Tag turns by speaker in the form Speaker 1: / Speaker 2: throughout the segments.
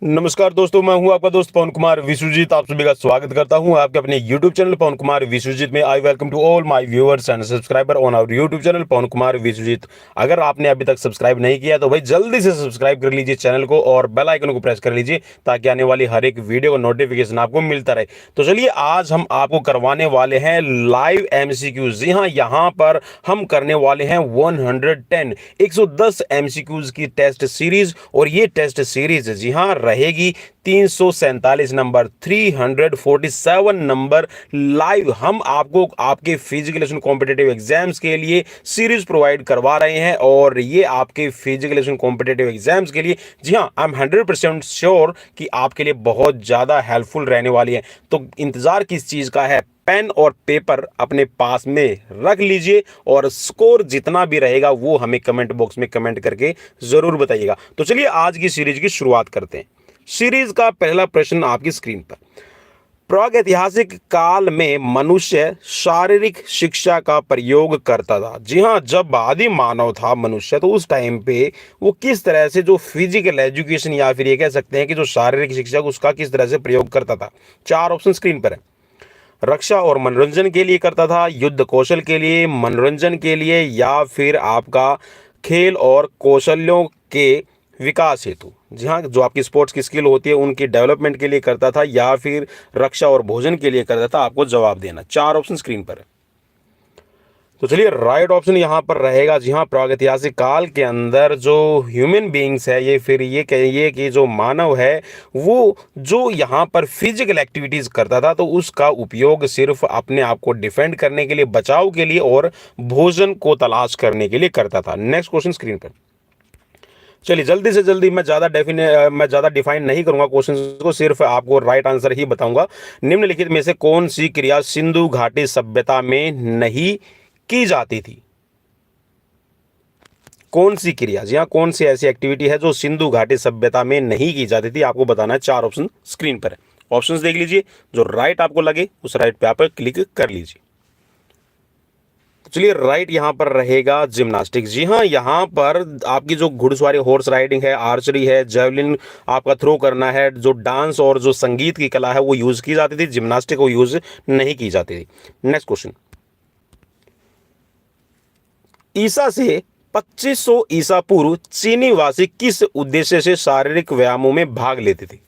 Speaker 1: नमस्कार दोस्तों, मैं हूं आपका दोस्त पवन कुमार विश्वजीत। आप सभी का स्वागत करता हूं आपके अपने YouTube चैनल पवन कुमार विश्वजीत में। I welcome to all my viewers and subscriber on our YouTube channel Pawan Kumar Vishwajeet. अगर आपने अभी तक सब्सक्राइब नहीं किया तो भाई जल्दी से सब्सक्राइब कर लीजिए चैनल को और बेल आइकन को प्रेस कर लीजिए ताकि आने वाली हर एक वीडियो का नोटिफिकेशन आपको मिलता रहे। तो चलिए, आज हम आपको करवाने वाले हैं लाइव MCQs। जी हाँ, यहाँ पर हम करने वाले हैं 110 MCQs की टेस्ट सीरीज। और ये टेस्ट सीरीज जी हाँ रहेगी 347 नंबर, 347 नंबर लाइव हम आपको आपके फिजिकल कॉम्पिटेटिव एग्जाम्स के लिए सीरीज प्रोवाइड करवा रहे हैं। और ये आपके फिजिकल कॉम्पिटेटिव एग्जाम्स के लिए जी हाँ, आई एम 100% श्योर कि आपके लिए बहुत ज़्यादा हेल्पफुल रहने वाली है। तो इंतज़ार किस चीज़ का है? पेन और पेपर अपने पास में रख लीजिए और स्कोर जितना भी रहेगा वो हमें कमेंट बॉक्स में कमेंट करके जरूर बताइएगा। तो चलिए, आज की सीरीज की शुरुआत करते हैं। सीरीज का पहला प्रश्न आपकी स्क्रीन पर। प्रागैतिहासिक काल में मनुष्य शारीरिक शिक्षा का प्रयोग करता था। जी हाँ, जब आदि मानव था मनुष्य, तो उस टाइम पे वो किस तरह से जो फिजिकल एजुकेशन या फिर ये कह सकते हैं कि जो शारीरिक शिक्षा उसका किस तरह से प्रयोग करता था। चार ऑप्शन स्क्रीन पर है। रक्षा और मनोरंजन के लिए करता था, युद्ध कौशल के लिए, मनोरंजन के लिए, या फिर आपका खेल और कौशल्यों के विकास हेतु। जी हाँ, जो आपकी स्पोर्ट्स की स्किल होती है उनकी डेवलपमेंट के लिए करता था, या फिर रक्षा और भोजन के लिए करता था। आपको जवाब देना। चार ऑप्शन स्क्रीन पर है। तो चलिए, राइट ऑप्शन यहाँ पर रहेगा जी हाँ, प्रागैतिहासिक काल के अंदर जो ह्यूमन बीइंग्स है, ये फिर ये कहिए कि जो मानव है, वो जो यहाँ पर फिजिकल एक्टिविटीज करता था तो उसका उपयोग सिर्फ अपने आप को डिफेंड करने के लिए, बचाव के लिए और भोजन को तलाश करने के लिए करता था। नेक्स्ट क्वेश्चन स्क्रीन पर। चलिए, जल्दी से जल्दी, मैं ज़्यादा डिफाइन नहीं करूंगा क्वेश्चन को, सिर्फ आपको राइट आंसर ही बताऊंगा। निम्नलिखित में से कौन सी क्रिया सिंधु घाटी सभ्यता में नहीं की जाती थी? कौन सी क्रिया, जी हाँ, कौन सी ऐसी एक्टिविटी है जो सिंधु घाटी सभ्यता में नहीं की जाती थी? आपको बताना है। चार ऑप्शन स्क्रीन पर है। ऑप्शंस देख लीजिए, जो राइट आपको लगे उस राइट पे आप क्लिक कर लीजिए। चलिए, राइट यहाँ पर रहेगा जिम्नास्टिक्स। जी हाँ, यहाँ पर आपकी जो घुड़सवारी, हॉर्स राइडिंग है, आर्चरी है, जेवलिन आपका थ्रो करना है, जो डांस और जो संगीत की कला है वो यूज की जाती थी। जिम्नास्टिक को यूज नहीं की जाती थी। Next question. ईसा से 2500 ईसा पूर्व चीनी वासी किस उद्देश्य से शारीरिक व्यायामों में भाग लेते थे?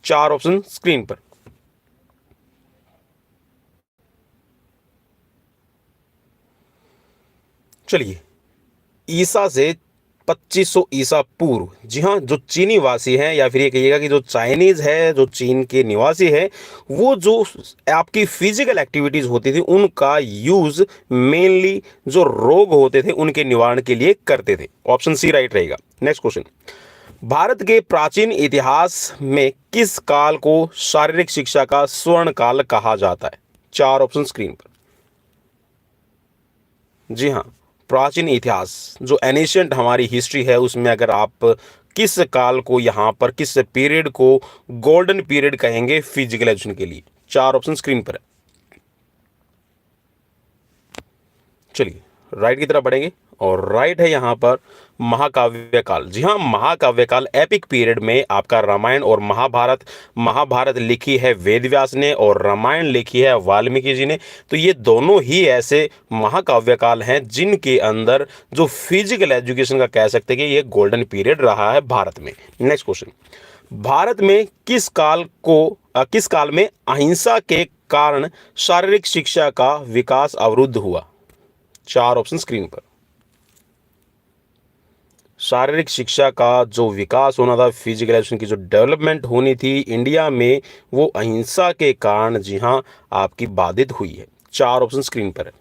Speaker 1: चार ऑप्शन स्क्रीन पर। चलिए, ईसा से 2500 ईसा पूर्व, जी हाँ, जो चीनी वासी हैं, या फिर ये कहिएगा कि जो चाइनीज है, जो चीन के निवासी है, वो जो आपकी फिजिकल एक्टिविटीज होती थी उनका यूज मेनली जो रोग होते थे उनके निवारण के लिए करते थे। ऑप्शन सी राइट रहेगा। Next question. भारत के प्राचीन इतिहास में किस काल को शारीरिक शिक्षा का स्वर्ण काल कहा जाता है? चार ऑप्शन स्क्रीन पर। जी हाँ, प्राचीन इतिहास, जो एनिशियंट हमारी हिस्ट्री है, उसमें अगर आप किस काल को, यहाँ पर किस पीरियड को गोल्डन पीरियड कहेंगे फिजिकल एजुकेशन के लिए? चार ऑप्शन स्क्रीन पर है। चलिए, राइट की तरफ बढ़ेंगे और राइट है यहाँ पर महाकाव्य काल। जी हाँ, महाकाव्य काल एपिक पीरियड में आपका रामायण और महाभारत लिखी है वेदव्यास ने और रामायण लिखी है वाल्मीकि जी ने। तो ये दोनों ही ऐसे महाकाव्य काल हैं जिनके अंदर जो फिजिकल एजुकेशन का कह सकते हैं कि ये गोल्डन पीरियड रहा है भारत में। Next question. भारत में किस काल में अहिंसा के कारण शारीरिक शिक्षा का विकास अवरुद्ध हुआ? चार ऑप्शन स्क्रीन पर। शारीरिक शिक्षा का जो विकास होना था, फिजिकल एजुकेशन की जो डेवलपमेंट होनी थी इंडिया में, वो अहिंसा के कारण जी हाँ आपकी बाधित हुई है। चार ऑप्शन स्क्रीन पर है।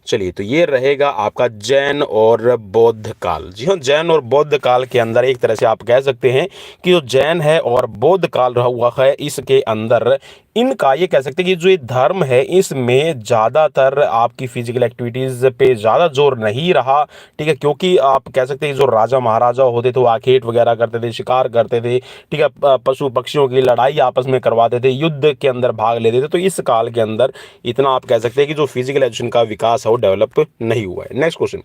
Speaker 1: चलिए, तो ये रहेगा आपका जैन और बौद्ध काल। जी हाँ, जैन और बौद्ध काल के अंदर एक तरह से आप कह सकते हैं कि जो जैन है और बौद्ध काल रहा हुआ है, इसके अंदर इनका ये कह सकते हैं कि जो ये धर्म है इसमें ज़्यादातर आपकी फिजिकल एक्टिविटीज़ पे ज़्यादा जोर नहीं रहा, ठीक है, क्योंकि आप कह सकते हैं जो राजा महाराजा होते थे वो आखेट वगैरह करते थे, शिकार करते थे, ठीक है, पशु पक्षियों की लड़ाई आपस में करवाते थे, युद्ध के अंदर भाग लेते थे। तो इस काल के अंदर इतना आप कह सकते हैं कि जो फिजिकल एजुकेशन का विकास है वो डेवलप नहीं हुआ है। नेक्स्ट क्वेश्चन,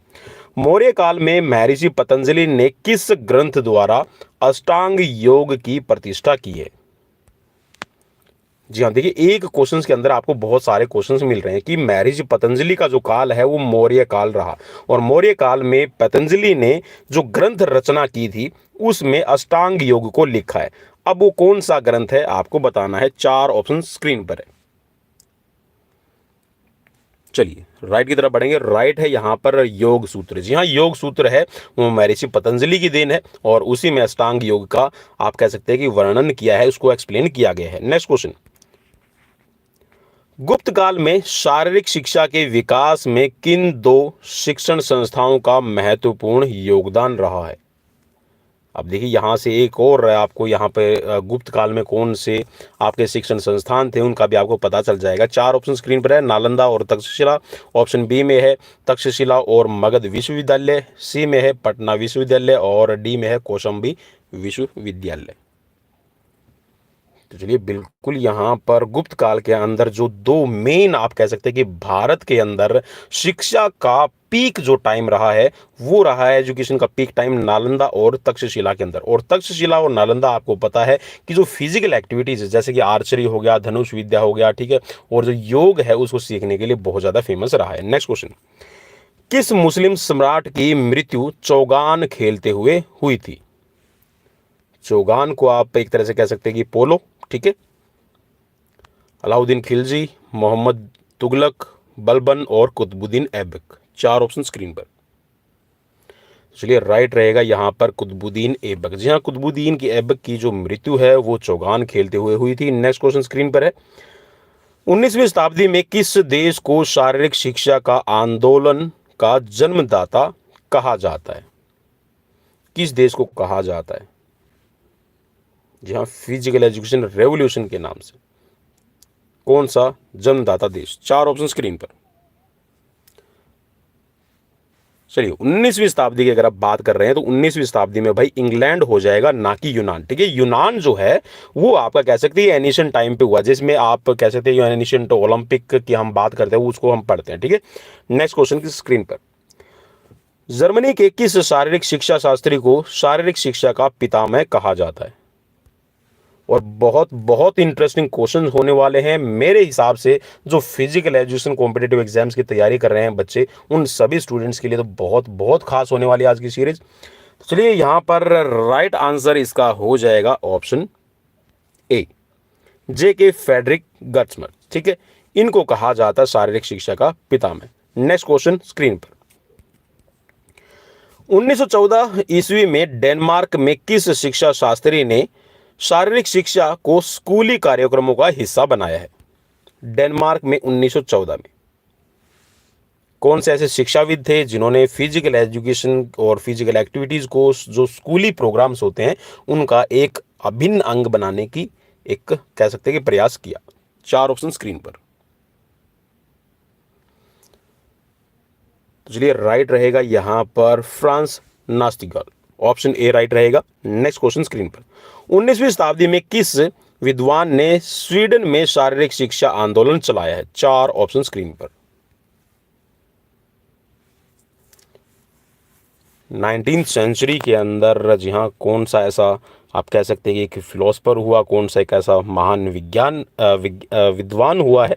Speaker 1: मौर्य काल में महर्षि पतंजलि ने किस ग्रंथ द्वारा अष्टांग योग की प्रतिष्ठा की है? जी हाँ, देखिए एक क्वेश्चंस के अंदर आपको बहुत सारे क्वेश्चंस मिल रहे हैं कि महर्षि पतंजलि का जो काल है वो मौर्य काल रहा, और मौर्य काल में पतंजलि ने जो ग्रंथ रचना की थी उसमें अष्टांग योग को लिखा है। अब वो कौन सा ग्रंथ है आपको बताना है, 4 ऑप्शन स्क्रीन पर है। चलिए राइट की तरफ बढ़ेंगे। राइट है यहाँ पर योग सूत्र। जी हाँ, योग सूत्र है वो महर्षि पतंजलि की देन है, और उसी में अष्टांग योग का आप कह सकते हैं कि वर्णन किया है, उसको एक्सप्लेन किया गया है। नेक्स्ट क्वेश्चन, गुप्त काल में शारीरिक शिक्षा के विकास में किन 2 शिक्षण संस्थाओं का महत्वपूर्ण योगदान रहा है? अब देखिए यहाँ से एक और आपको यहाँ पे गुप्त काल में कौन से आपके शिक्षण संस्थान थे उनका भी आपको पता चल जाएगा। 4 ऑप्शन स्क्रीन पर है, नालंदा और तक्षशिला। ऑप्शन बी में है तक्षशिला और मगध विश्वविद्यालय, सी में है पटना विश्वविद्यालय, और डी में है कौशाम्बी विश्वविद्यालय। तो चलिए बिल्कुल यहाँ पर गुप्त काल के अंदर जो 2 मेन आप कह सकते हैं कि भारत के अंदर शिक्षा का पीक जो टाइम रहा है वो रहा है एजुकेशन का पीक टाइम नालंदा और तक्षशिला के अंदर। और तक्षशिला और नालंदा आपको पता है कि जो फिजिकल एक्टिविटीज है जैसे कि आर्चरी हो गया, धनुष विद्या हो गया, ठीक है, और जो योग है उसको सीखने के लिए बहुत ज्यादा फेमस रहा है। नेक्स्ट क्वेश्चन, किस मुस्लिम सम्राट की मृत्यु चौगान खेलते हुए हुई थी? चौगान को आप एक तरह से कह सकते हैं कि पोलो, ठीक है, अलाउद्दीन खिलजी, मोहम्मद तुगलक, बलबन और कुतुबुद्दीन ऐबक। 4 ऑप्शन स्क्रीन पर। चलिए राइट रहेगा यहाँ पर कुतुबुद्दीन ऐबक। जी हाँ, कुतुबुद्दीन की ऐबक की जो मृत्यु है वो चौगान खेलते हुए हुई थी। नेक्स्ट क्वेश्चन स्क्रीन पर है, 19वीं शताब्दी में किस देश को शारीरिक शिक्षा का आंदोलन का जन्मदाता कहा जाता है? किस देश को कहा जाता है? जी हाँ, फिजिकल एजुकेशन रेवोल्यूशन के नाम से कौन सा जन्मदाता देश? 4 ऑप्शन स्क्रीन पर। चलिए 19वीं शताब्दी की अगर आप बात कर रहे हैं तो 19वीं शताब्दी में भाई इंग्लैंड हो जाएगा, ना कि यूनान, ठीक है। यूनान जो है वो आपका कह सकते हैं एनिशियंट टाइम पे हुआ, जिसमें आप कह सकते हैं एनिशियंट ओलंपिक की हम बात करते हैं उसको हम पढ़ते हैं, ठीक है। नेक्स्ट क्वेश्चन की स्क्रीन पर, जर्मनी के किस शारीरिक शिक्षा शास्त्री को शारीरिक शिक्षा का पितामह कहा जाता है? और बहुत बहुत इंटरेस्टिंग क्वेश्चन होने वाले हैं मेरे हिसाब से। जो फिजिकल एजुकेशन कॉम्पिटिटिव एग्जाम्स की तैयारी कर रहे हैं बच्चे, उन सभी स्टूडेंट्स के लिए तो बहुत बहुत खास होने वाली है आज की सीरीज। तो चलिए यहाँ पर राइट आंसर इसका हो जाएगा ऑप्शन ए, J.K. फ्रेडरिक गर्ट्समैन, ठीक है। इनको कहा जाता है शारीरिक शिक्षा का पितामह। नेक्स्ट क्वेश्चन स्क्रीन पर, 1914 ईस्वी में डेनमार्क में किस शिक्षा शास्त्री ने शारीरिक शिक्षा को स्कूली कार्यक्रमों का हिस्सा बनाया है? डेनमार्क में 1914 में कौन से ऐसे शिक्षाविद थे जिन्होंने फिजिकल एजुकेशन और फिजिकल एक्टिविटीज को जो स्कूली प्रोग्राम्स होते हैं उनका एक अभिन्न अंग बनाने की एक कह सकते हैं कि प्रयास किया? 4 ऑप्शन स्क्रीन पर। तो चलिए राइट रहेगा यहां पर फ्रांस नास्टिगल, ऑप्शन ए राइट रहेगा। नेक्स्ट क्वेश्चन स्क्रीन पर, 19वीं शताब्दी में किस विद्वान ने स्वीडन में शारीरिक शिक्षा आंदोलन चलाया है? 4 ऑप्शन स्क्रीन पर। 19th सेंचुरी के अंदर जी हाँ, कौन सा ऐसा आप कह सकते हैं कि एक फिलोसफर हुआ, कौन सा एक ऐसा महान विद्वान हुआ है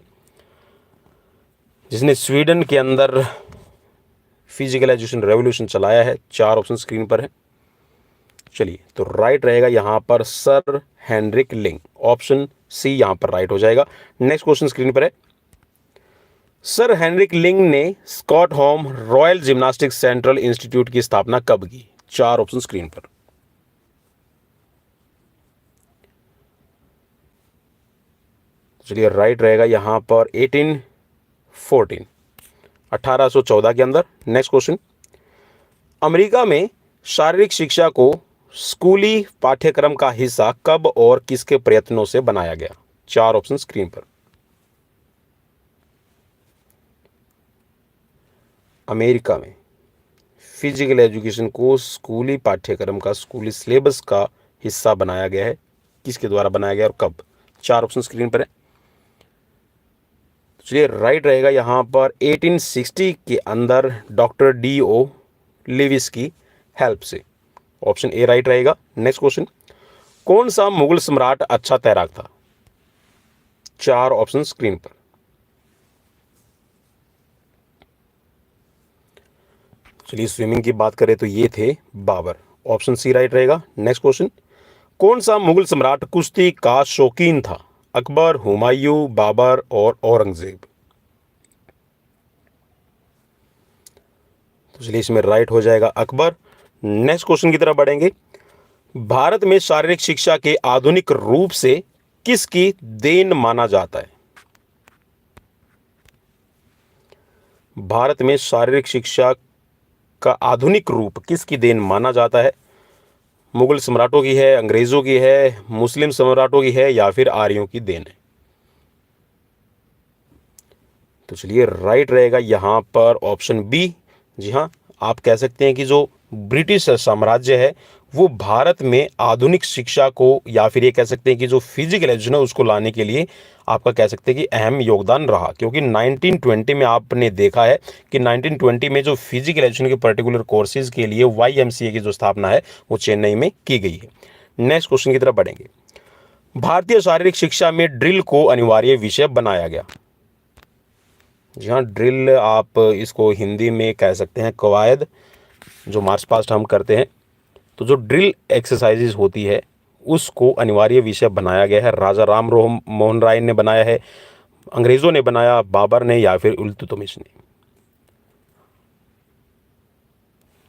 Speaker 1: जिसने स्वीडन के अंदर फिजिकल एजुकेशन रेवोल्यूशन चलाया है? 4 ऑप्शन स्क्रीन पर है। चलिए तो राइट रहेगा यहां पर सर हेनरिक लिंग, ऑप्शन सी यहां पर राइट हो जाएगा। नेक्स्ट क्वेश्चन स्क्रीन पर है, सर हेनरिक लिंग ने स्कॉटहोम रॉयल जिम्नास्टिक सेंट्रल इंस्टीट्यूट की स्थापना कब की? 4 ऑप्शन स्क्रीन पर। चलिए राइट रहेगा यहां पर 1814 के अंदर। नेक्स्ट क्वेश्चन, अमेरिका में शारीरिक शिक्षा को स्कूली पाठ्यक्रम का हिस्सा कब और किसके प्रयत्नों से बनाया गया? चार ऑप्शन स्क्रीन पर। अमेरिका में फिजिकल एजुकेशन को स्कूली पाठ्यक्रम का, स्कूली सिलेबस का हिस्सा बनाया गया है। किसके द्वारा बनाया गया और कब? चार ऑप्शन स्क्रीन पर है। चलिए राइट रहेगा यहाँ पर 1860 के अंदर डॉक्टर D.O. लिविस की हेल्प से। ऑप्शन ए राइट रहेगा। नेक्स्ट क्वेश्चन, कौन सा मुगल सम्राट अच्छा तैराक था? चार ऑप्शन स्क्रीन पर। चलिए स्विमिंग की बात करें तो ये थे बाबर। ऑप्शन सी राइट रहेगा। नेक्स्ट क्वेश्चन, कौन सा मुगल सम्राट कुश्ती का शौकीन था? अकबर, हुमायूं, बाबर और औरंगजेब। तो चलिए इसमें राइट हो जाएगा अकबर। नेक्स्ट क्वेश्चन की तरफ बढ़ेंगे। भारत में शारीरिक शिक्षा के आधुनिक रूप से किसकी देन माना जाता है? भारत में शारीरिक शिक्षा का आधुनिक रूप किसकी देन माना जाता है? मुगल सम्राटों की है, अंग्रेजों की है, मुस्लिम सम्राटों की है या फिर आर्यों की देन है? तो चलिए राइट रहेगा यहां पर ऑप्शन बी। जी हाँ, आप कह सकते हैं कि जो ब्रिटिश साम्राज्य है वो भारत में आधुनिक शिक्षा को या फिर ये कह सकते हैं कि जो फिजिकल एजुकेशन है उसको लाने के लिए आपका कह सकते हैं कि अहम योगदान रहा। क्योंकि 1920 में आपने देखा है कि 1920 में जो फिजिकल एजुकेशन के पर्टिकुलर कोर्सेज के लिए YMCA की जो स्थापना है वो चेन्नई में की गई है। नेक्स्ट क्वेश्चन की तरफ बढ़ेंगे। भारतीय शारीरिक शिक्षा में ड्रिल को अनिवार्य विषय बनाया गया। जी हाँ, ड्रिल आप इसको हिंदी में कह सकते हैं कवायद, जो मार्च पास्ट हम करते हैं। तो जो ड्रिल एक्सरसाइजेज होती है उसको अनिवार्य विषय बनाया गया है। राजा राम मोहन राय ने बनाया है, अंग्रेज़ों ने बनाया, बाबर ने या फिर इल्तुतमिश ने।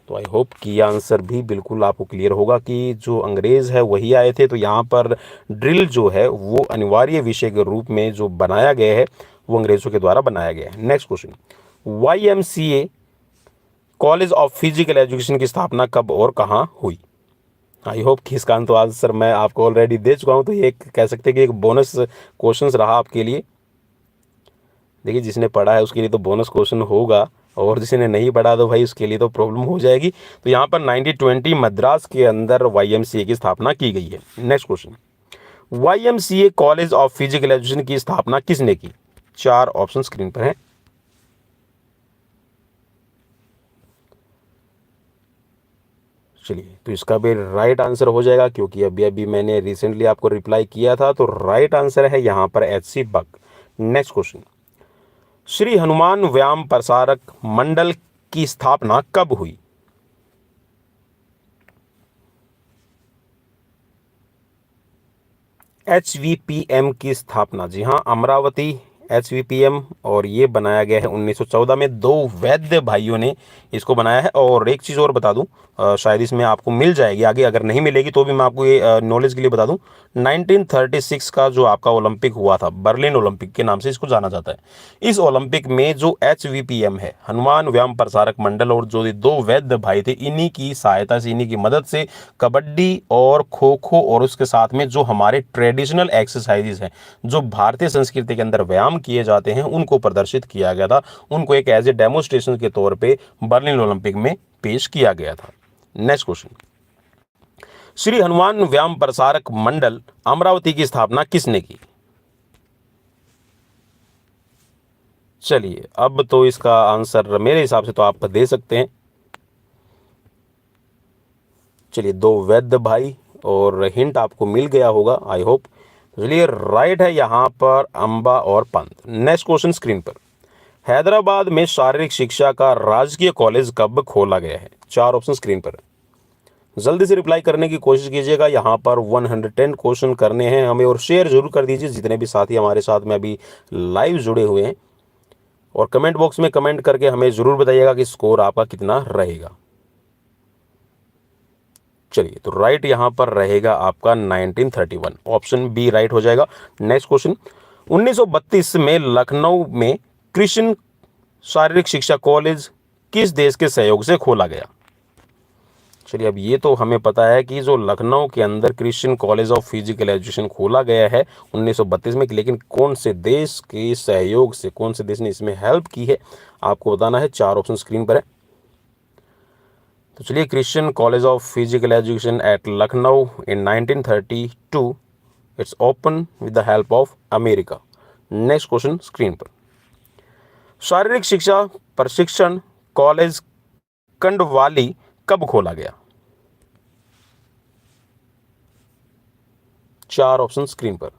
Speaker 1: तो आई होप कि यह आंसर भी बिल्कुल आपको क्लियर होगा कि जो अंग्रेज़ है वही आए थे। तो यहाँ पर ड्रिल जो है वो अनिवार्य विषय के रूप में जो बनाया गया है वो अंग्रेज़ों के द्वारा बनाया गया है। Next question, YMCA college of physical education की स्थापना कब और कहाँ हुई? आई होप कि इसका तो आंसर मैं आपको ऑलरेडी दे चुका हूँ। तो ये कह सकते हैं कि एक बोनस क्वेश्चन रहा आपके लिए। देखिए जिसने पढ़ा है उसके लिए तो बोनस क्वेश्चन होगा, और जिसने नहीं पढ़ा तो भाई उसके लिए तो प्रॉब्लम हो जाएगी। तो यहाँ पर 1920 मद्रास के अंदर YMCA की स्थापना की गई है। Next question, YMCA college of physical education की स्थापना किसने की? चार ऑप्शन स्क्रीन पर हैं। चलिए तो इसका भी राइट आंसर हो जाएगा, क्योंकि अभी अभी मैंने रिसेंटली आपको रिप्लाई किया था। तो राइट आंसर है यहाँ पर HC बक। नेक्स्ट क्वेश्चन, श्री हनुमान व्यायाम प्रसारक मंडल की स्थापना कब हुई? HVPM की स्थापना, जी हाँ, अमरावती HVPM, और ये बनाया गया है 1914 में। दो वैद्य भाइयों ने इसको बनाया है। और एक चीज़ और बता दूं, शायद इसमें आपको मिल जाएगी आगे, अगर नहीं मिलेगी तो भी मैं आपको ये नॉलेज के लिए बता दूं। 1936 का जो आपका ओलंपिक हुआ था, बर्लिन ओलंपिक के नाम से इसको जाना जाता है। इस ओलंपिक में जो HVPM है, हनुमान व्यायाम प्रसारक मंडल, और जो दो वैद्य भाई थे, इन्हीं की सहायता से, इन्हीं की मदद से कबड्डी और खो खो और उसके साथ में जो हमारे ट्रेडिशनल एक्सरसाइजेज हैं, जो भारतीय संस्कृति के अंदर व्यायाम किए जाते हैं, उनको प्रदर्शित किया गया था। उनको एक एज ए डेमोन्स्ट्रेशन के तौर पे बर्लिन ओलंपिक में पेश किया गया था। नेक्स्ट क्वेश्चन, श्री हनुमान व्यायाम प्रसारक मंडल अमरावती की स्थापना किसने की? चलिए अब तो इसका आंसर मेरे हिसाब से तो आप दे सकते हैं। चलिए दो वैद्य भाई, और हिंट आपको मिल गया होगा आई होप। चलिए राइट है यहाँ पर अंबा और पंत। नेक्स्ट क्वेश्चन स्क्रीन पर, हैदराबाद में शारीरिक शिक्षा का राजकीय कॉलेज कब खोला गया है? चार ऑप्शन स्क्रीन पर। जल्दी से रिप्लाई करने की कोशिश कीजिएगा। यहाँ पर 110 क्वेश्चन करने हैं हमें, और शेयर जरूर कर दीजिए जितने भी साथी हमारे साथ में अभी लाइव जुड़े हुए हैं। और कमेंट बॉक्स में कमेंट करके हमें जरूर बताइएगा कि स्कोर आपका कितना रहेगा। चलिए तो राइट यहाँ पर रहेगा आपका 1931, ऑप्शन बी राइट हो जाएगा। नेक्स्ट क्वेश्चन, 1932 में लखनऊ में कृष्ण शारीरिक शिक्षा कॉलेज किस देश के सहयोग से खोला गया? चलिए, अब ये तो हमें पता है कि जो लखनऊ के अंदर Christian college of physical education खोला गया है 1932 में, लेकिन कौन से देश के सहयोग से, कौन से देश ने इसमें हेल्प की है, आपको बताना है। 4 ऑप्शन स्क्रीन पर है। तो चलिए, Christian college of physical education at Lucknow in 1932, it's open with the help of America. Next question screen पर। शारीरिक शिक्षा प्रशिक्षण कॉलेज कंडवाली कब खोला गया? 4 ऑप्शन स्क्रीन पर।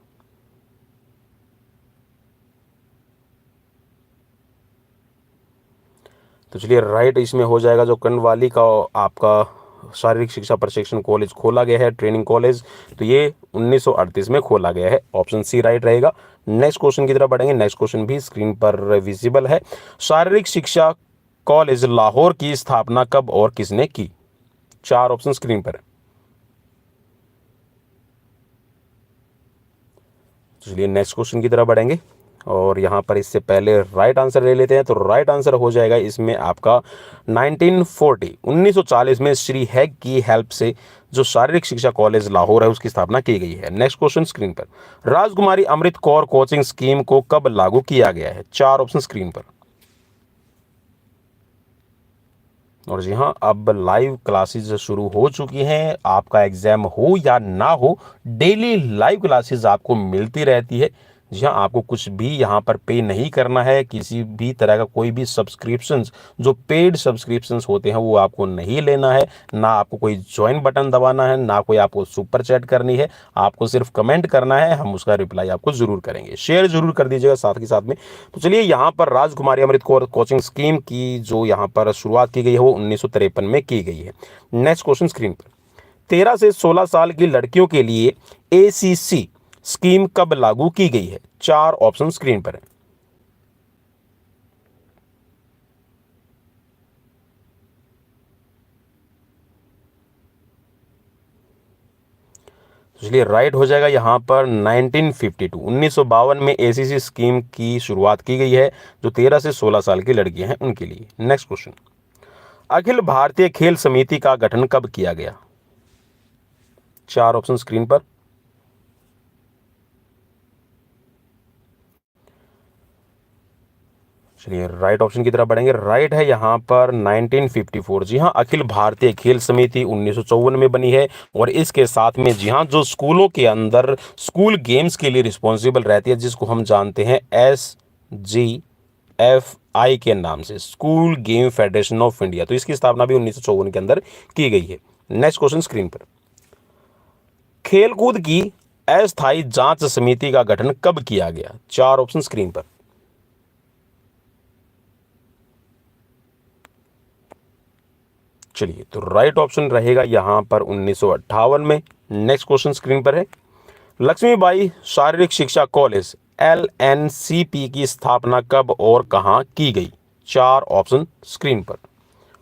Speaker 1: तो चलिए, राइट इसमें हो जाएगा जो कंडवाली का आपका शारीरिक शिक्षा प्रशिक्षण कॉलेज खोला गया है, ट्रेनिंग कॉलेज, तो ये 1938 में खोला गया है। ऑप्शन सी राइट रहेगा। नेक्स्ट क्वेश्चन की तरफ बढ़ेंगे। नेक्स्ट क्वेश्चन भी स्क्रीन पर विजिबल है। शारीरिक शिक्षा कॉलेज लाहौर की स्थापना कब और किसने की? 4 ऑप्शन स्क्रीन पर है। चलिए, नेक्स्ट क्वेश्चन की तरफ बढ़ेंगे और यहाँ पर इससे पहले राइट आंसर ले लेते हैं। तो राइट आंसर हो जाएगा इसमें आपका 1940 में श्री हैग की हेल्प से जो शारीरिक शिक्षा कॉलेज लाहौर है उसकी स्थापना की गई है। नेक्स्ट क्वेश्चन स्क्रीन पर। राजकुमारी अमृत कौर कोचिंग स्कीम को कब लागू किया गया है? 4 ऑप्शन स्क्रीन पर। और जी हाँ, अब लाइव क्लासेस शुरू हो चुकी हैं। आपका एग्जाम हो या ना हो, डेली लाइव क्लासेस आपको मिलती रहती है। जी हाँ, आपको कुछ भी यहाँ पर पे नहीं करना है। किसी भी तरह का कोई भी सब्सक्रिप्शंस, जो पेड सब्सक्रिप्शंस होते हैं, वो आपको नहीं लेना है। ना आपको कोई ज्वाइन बटन दबाना है, ना कोई आपको सुपर चैट करनी है। आपको सिर्फ कमेंट करना है, हम उसका रिप्लाई आपको जरूर करेंगे। शेयर जरूर कर दीजिएगा साथ के साथ में। तो चलिए, यहाँ पर राजकुमारी अमृत कौर कोचिंग स्कीम की जो यहाँ पर शुरुआत की गई है वो 1953 में की गई है। नेक्स्ट क्वेश्चन स्क्रीन पर। 13 से 16 साल की लड़कियों के लिए ACC स्कीम कब लागू की गई है? 4 ऑप्शन स्क्रीन पर है। इसलिए राइट हो जाएगा यहाँ पर 1952, 1952 में ACC स्कीम की शुरुआत की गई है जो 13 से 16 साल की लड़कियां हैं उनके लिए। Next question. अखिल भारतीय खेल समिति का गठन कब किया गया? 4 ऑप्शन स्क्रीन पर। चलिए, राइट ऑप्शन की तरफ बढ़ेंगे। राइट है यहाँ पर 1954। जी हाँ, अखिल भारतीय खेल समिति 1954 में बनी है। और इसके साथ में जी हाँ, जो स्कूलों के अंदर स्कूल गेम्स के लिए रिस्पॉन्सिबल रहती है, जिसको हम जानते हैं SGFI के नाम से, school game federation of India, तो इसकी स्थापना भी 1954 के अंदर की गई है। नेक्स्ट क्वेश्चन स्क्रीन पर। खेलकूद की अस्थायी जांच समिति का गठन कब किया गया? 4 ऑप्शन स्क्रीन पर। चलिए, तो राइट ऑप्शन रहेगा यहां पर 1958 में। नेक्स्ट क्वेश्चन स्क्रीन पर है। लक्ष्मीबाई शारीरिक शिक्षा कॉलेज LNCP की स्थापना कब और कहां की गई? 4 ऑप्शन स्क्रीन पर।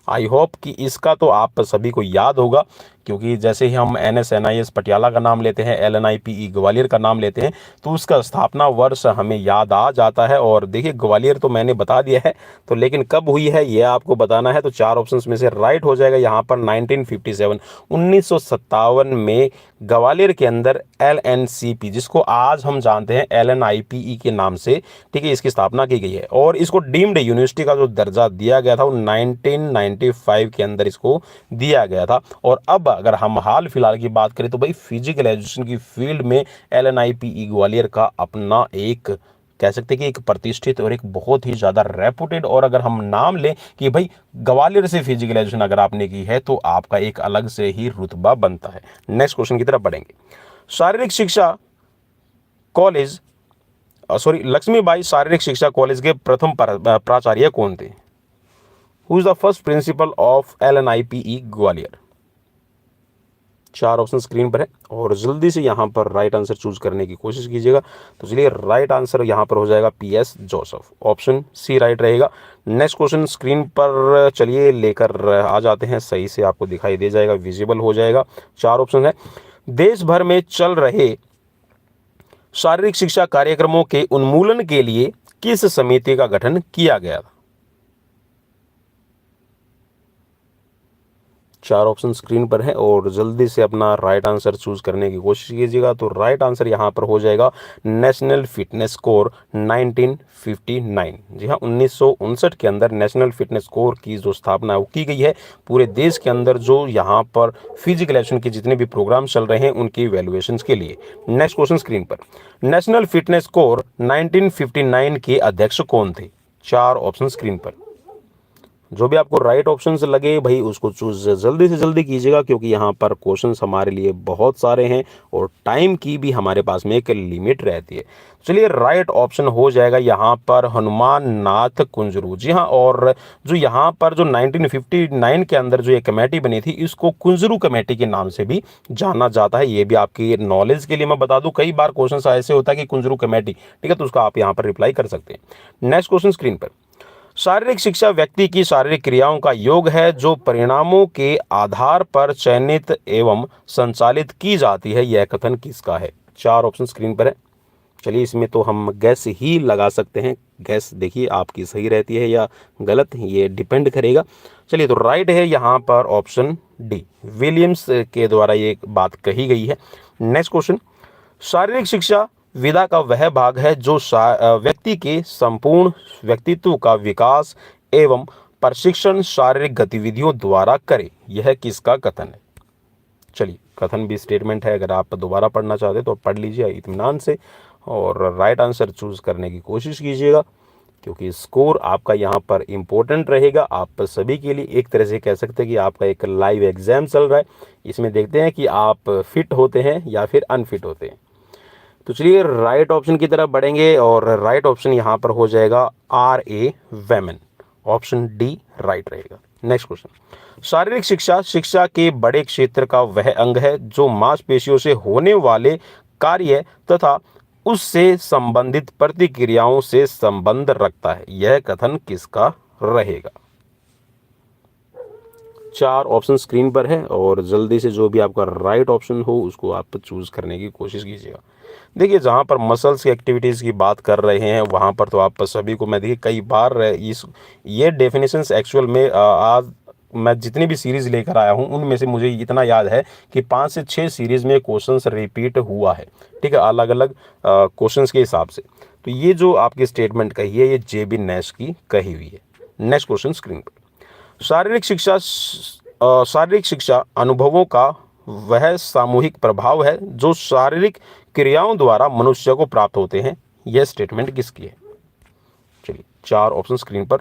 Speaker 1: आई होप कि इसका तो आप सभी को याद होगा, क्योंकि जैसे ही हम NSNIS पटियाला का नाम लेते हैं, LNIPE ग्वालियर का नाम लेते हैं, तो उसका स्थापना वर्ष हमें याद आ जाता है। और देखिए, ग्वालियर तो मैंने बता दिया है, तो लेकिन कब हुई है ये आपको बताना है। तो 4 ऑप्शंस में से राइट हो जाएगा यहाँ पर 1957, 1957 में ग्वालियर के अंदर LNCP, जिसको आज हम जानते हैं LNIPE के नाम से, ठीक है, इसकी स्थापना की गई है। और इसको डीम्ड यूनिवर्सिटी का जो दर्जा दिया गया था वो 1995 के अंदर इसको दिया गया था। और अब अगर हम हाल फिलहाल की बात करें तो भाई, फिजिकल एजुकेशन की फील्ड में LNIPE ग्वालियर का अपना एक, कह सकते हैं कि एक प्रतिष्ठित और एक बहुत ही ज़्यादा रेपुटेड, और अगर हम नाम लें कि भाई ग्वालियर से फिजिकल एजुकेशन अगर आपने की है तो आपका एक अलग से ही रुतबा बनता है। नेक्स्ट क्वेश्चन की तरफ बढ़ेंगे। शारीरिक शिक्षा कॉलेज लक्ष्मीबाई शारीरिक शिक्षा कॉलेज के प्रथम प्राचार्य कौन थे? Who is the first principle of LNIPE Gwalior? 4 option screen पर है और जल्दी से यहाँ पर राइट आंसर चूज करने की कोशिश कीजिएगा। तो चलिए, राइट आंसर यहाँ पर हो जाएगा PS जोसेफ। ऑप्शन सी राइट रहेगा। नेक्स्ट क्वेश्चन स्क्रीन पर चलिए लेकर आ जाते हैं, सही से आपको दिखाई दे जाएगा, विजिबल हो जाएगा। 4 ऑप्शन है। देश भर में चल रहे शारीरिक शिक्षा कार्यक्रमों के उन्मूलन के लिए किस समिति का गठन किया गया था? चार ऑप्शन स्क्रीन पर है और जल्दी से अपना राइट आंसर चूज करने की कोशिश कीजिएगा। तो राइट आंसर यहाँ पर हो जाएगा नेशनल फिटनेस कोर 1959। जी हाँ, 1959 के अंदर नेशनल फिटनेस कोर की जो स्थापना वो की गई है। पूरे देश के अंदर जो यहाँ पर फिजिकल एक्शन के जितने भी प्रोग्राम चल रहे हैं उनकी इवैल्यूएशन के लिए। नेक्स्ट क्वेश्चन स्क्रीन पर, नेशनल फिटनेस कोर 1959 के अध्यक्ष कौन थे? चार ऑप्शन स्क्रीन पर। जो भी आपको राइट ऑप्शंस लगे भाई उसको चूज जल्दी से जल्दी कीजिएगा, क्योंकि यहाँ पर क्वेश्चंस हमारे लिए बहुत सारे हैं और टाइम की भी हमारे पास में एक लिमिट रहती है। चलिए, राइट ऑप्शन हो जाएगा यहाँ पर हनुमान नाथ कुंजरू। जी हाँ, और जो यहाँ पर जो 1959 के अंदर जो ये कमेटी बनी थी इसको कुंजरू कमेटी के नाम से भी जाना जाता है। ये भी आपकी नॉलेज के लिए मैं बता दूं, कई बार क्वेश्चन ऐसे होता है कि कुंजरू कमेटी, ठीक है, तो उसका आप यहाँ पर रिप्लाई कर सकते हैं। नेक्स्ट क्वेश्चन स्क्रीन पर, शारीरिक शिक्षा व्यक्ति की शारीरिक क्रियाओं का योग है जो परिणामों के आधार पर चयनित एवं संचालित की जाती है। यह कथन किसका है? चार ऑप्शन स्क्रीन पर है। चलिए, इसमें तो हम गैस ही लगा सकते हैं। गैस देखिए आपकी सही रहती है या गलत, ये डिपेंड करेगा। चलिए, तो राइट है यहाँ पर ऑप्शन डी, विलियम्स के द्वारा ये बात कही गई है। नेक्स्ट क्वेश्चन, शारीरिक शिक्षा विधा का वह भाग है जो व्यक्ति के संपूर्ण व्यक्तित्व का विकास एवं प्रशिक्षण शारीरिक गतिविधियों द्वारा करे। यह किसका कथन है? चलिए, कथन भी स्टेटमेंट है, अगर आप दोबारा पढ़ना चाहते तो पढ़ लीजिए इत्मीनान से और राइट आंसर चूज करने की कोशिश कीजिएगा, क्योंकि स्कोर आपका यहाँ पर इम्पोर्टेंट रहेगा आप सभी के लिए। एक तरह से कह सकते हैं कि आपका एक लाइव एग्जाम चल रहा है। इसमें देखते हैं कि आप फिट होते हैं या फिर अनफिट होते हैं। तो चलिए, राइट ऑप्शन की तरफ बढ़ेंगे और राइट ऑप्शन यहाँ पर हो जाएगा RA women. Option D right रहेगा। नेक्स्ट क्वेश्चन, शारीरिक शिक्षा शिक्षा के बड़े क्षेत्र का वह अंग है जो मांसपेशियों से होने वाले कार्य तथा उससे संबंधित प्रतिक्रियाओं से संबंध रखता है। यह कथन किसका रहेगा? चार ऑप्शन स्क्रीन पर है और जल्दी से जो भी आपका राइट ऑप्शन हो उसको आप चूज करने की कोशिश कीजिएगा। देखिए, जहाँ पर मसल्स की एक्टिविटीज़ की बात कर रहे हैं वहाँ पर तो आप सभी को मैं देखिए कई बार इस ये डेफिनेशंस एक्चुअल में आज मैं जितनी भी सीरीज़ लेकर आया हूँ उनमें से मुझे इतना याद है कि 5 से 6 सीरीज़ में क्वेश्चंस रिपीट हुआ है, ठीक है, अलग अलग क्वेश्चंस के हिसाब से। तो ये जो आपकी स्टेटमेंट कही है ये JB नैश की कही हुई है। नेक्स्ट क्वेश्चन स्क्रीन पर, शारीरिक शिक्षा अनुभवों का वह सामूहिक प्रभाव है जो शारीरिक क्रियाओं द्वारा मनुष्य को प्राप्त होते हैं। यह स्टेटमेंट किसकी है? चलिए, चार ऑप्शन स्क्रीन पर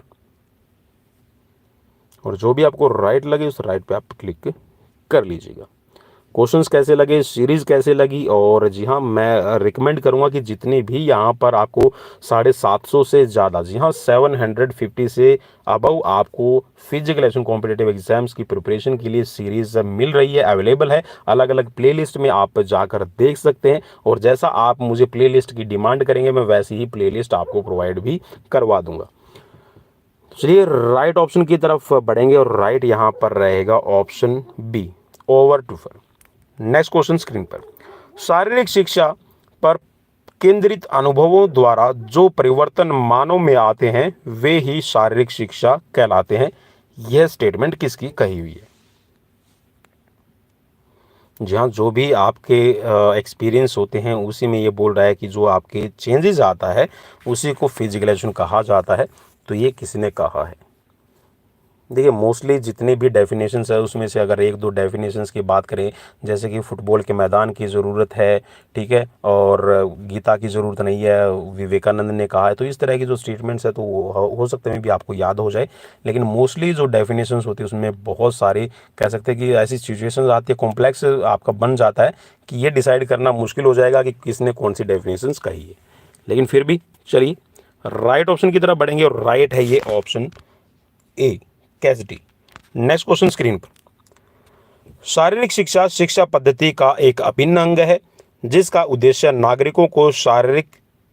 Speaker 1: और जो भी आपको राइट लगे उस राइट पे आप क्लिक कर लीजिएगा। क्वेश्चंस कैसे लगे, सीरीज़ कैसे लगी, और जी हाँ, मैं रिकमेंड करूँगा कि जितने भी यहाँ पर आपको 750 से ज़्यादा, जी हाँ 750 से अबव आपको फिजिकल एजुकेशन कॉम्पिटिटिव एग्जाम्स की प्रिपरेशन के लिए सीरीज़ मिल रही है, अवेलेबल है। अलग अलग प्लेलिस्ट में आप जाकर देख सकते हैं और जैसा आप मुझे प्लेलिस्ट की डिमांड करेंगे मैं वैसी ही प्लेलिस्ट आपको प्रोवाइड भी करवा दूंगा। चलिए, राइट ऑप्शन की तरफ बढ़ेंगे और राइट यहाँ पर रहेगा option B, over to far. Next question screen पर, शारीरिक शिक्षा पर केंद्रित अनुभवों द्वारा जो परिवर्तन मानव में आते हैं वे ही शारीरिक शिक्षा कहलाते हैं। यह स्टेटमेंट किसकी कही हुई है? जहाँ जो भी आपके एक्सपीरियंस होते हैं उसी में ये बोल रहा है कि जो आपके चेंजेस आता है उसी को फिजिकल एजुकेशन कहा जाता है। तो ये किसने कहा है? देखिए, मोस्टली जितने भी डेफिनेशंस है उसमें से अगर एक दो डेफिनेशंस की बात करें, जैसे कि फुटबॉल के मैदान की ज़रूरत है, ठीक है, और गीता की ज़रूरत नहीं है, विवेकानंद ने कहा है। तो इस तरह की जो स्टेटमेंट्स है तो हो सकते हैं भी आपको याद हो जाए, लेकिन मोस्टली जो डेफिनेशंस होती है उसमें बहुत सारी कह सकते हैं कि ऐसी सिचुएशंस आती है, कॉम्प्लेक्स आपका बन जाता है कि ये डिसाइड करना मुश्किल हो जाएगा कि किसने कौन सी डेफिनेशंस कही है। लेकिन फिर भी चलिए, राइट ऑप्शन की तरफ बढ़ेंगे और राइट है ये ऑप्शन ए, कैसिटी। नेक्स्ट क्वेश्चन स्क्रीन पर, शारीरिक शिक्षा शिक्षा पद्धति का एक अभिन्न अंग है जिसका उद्देश्य नागरिकों को शारीरिक,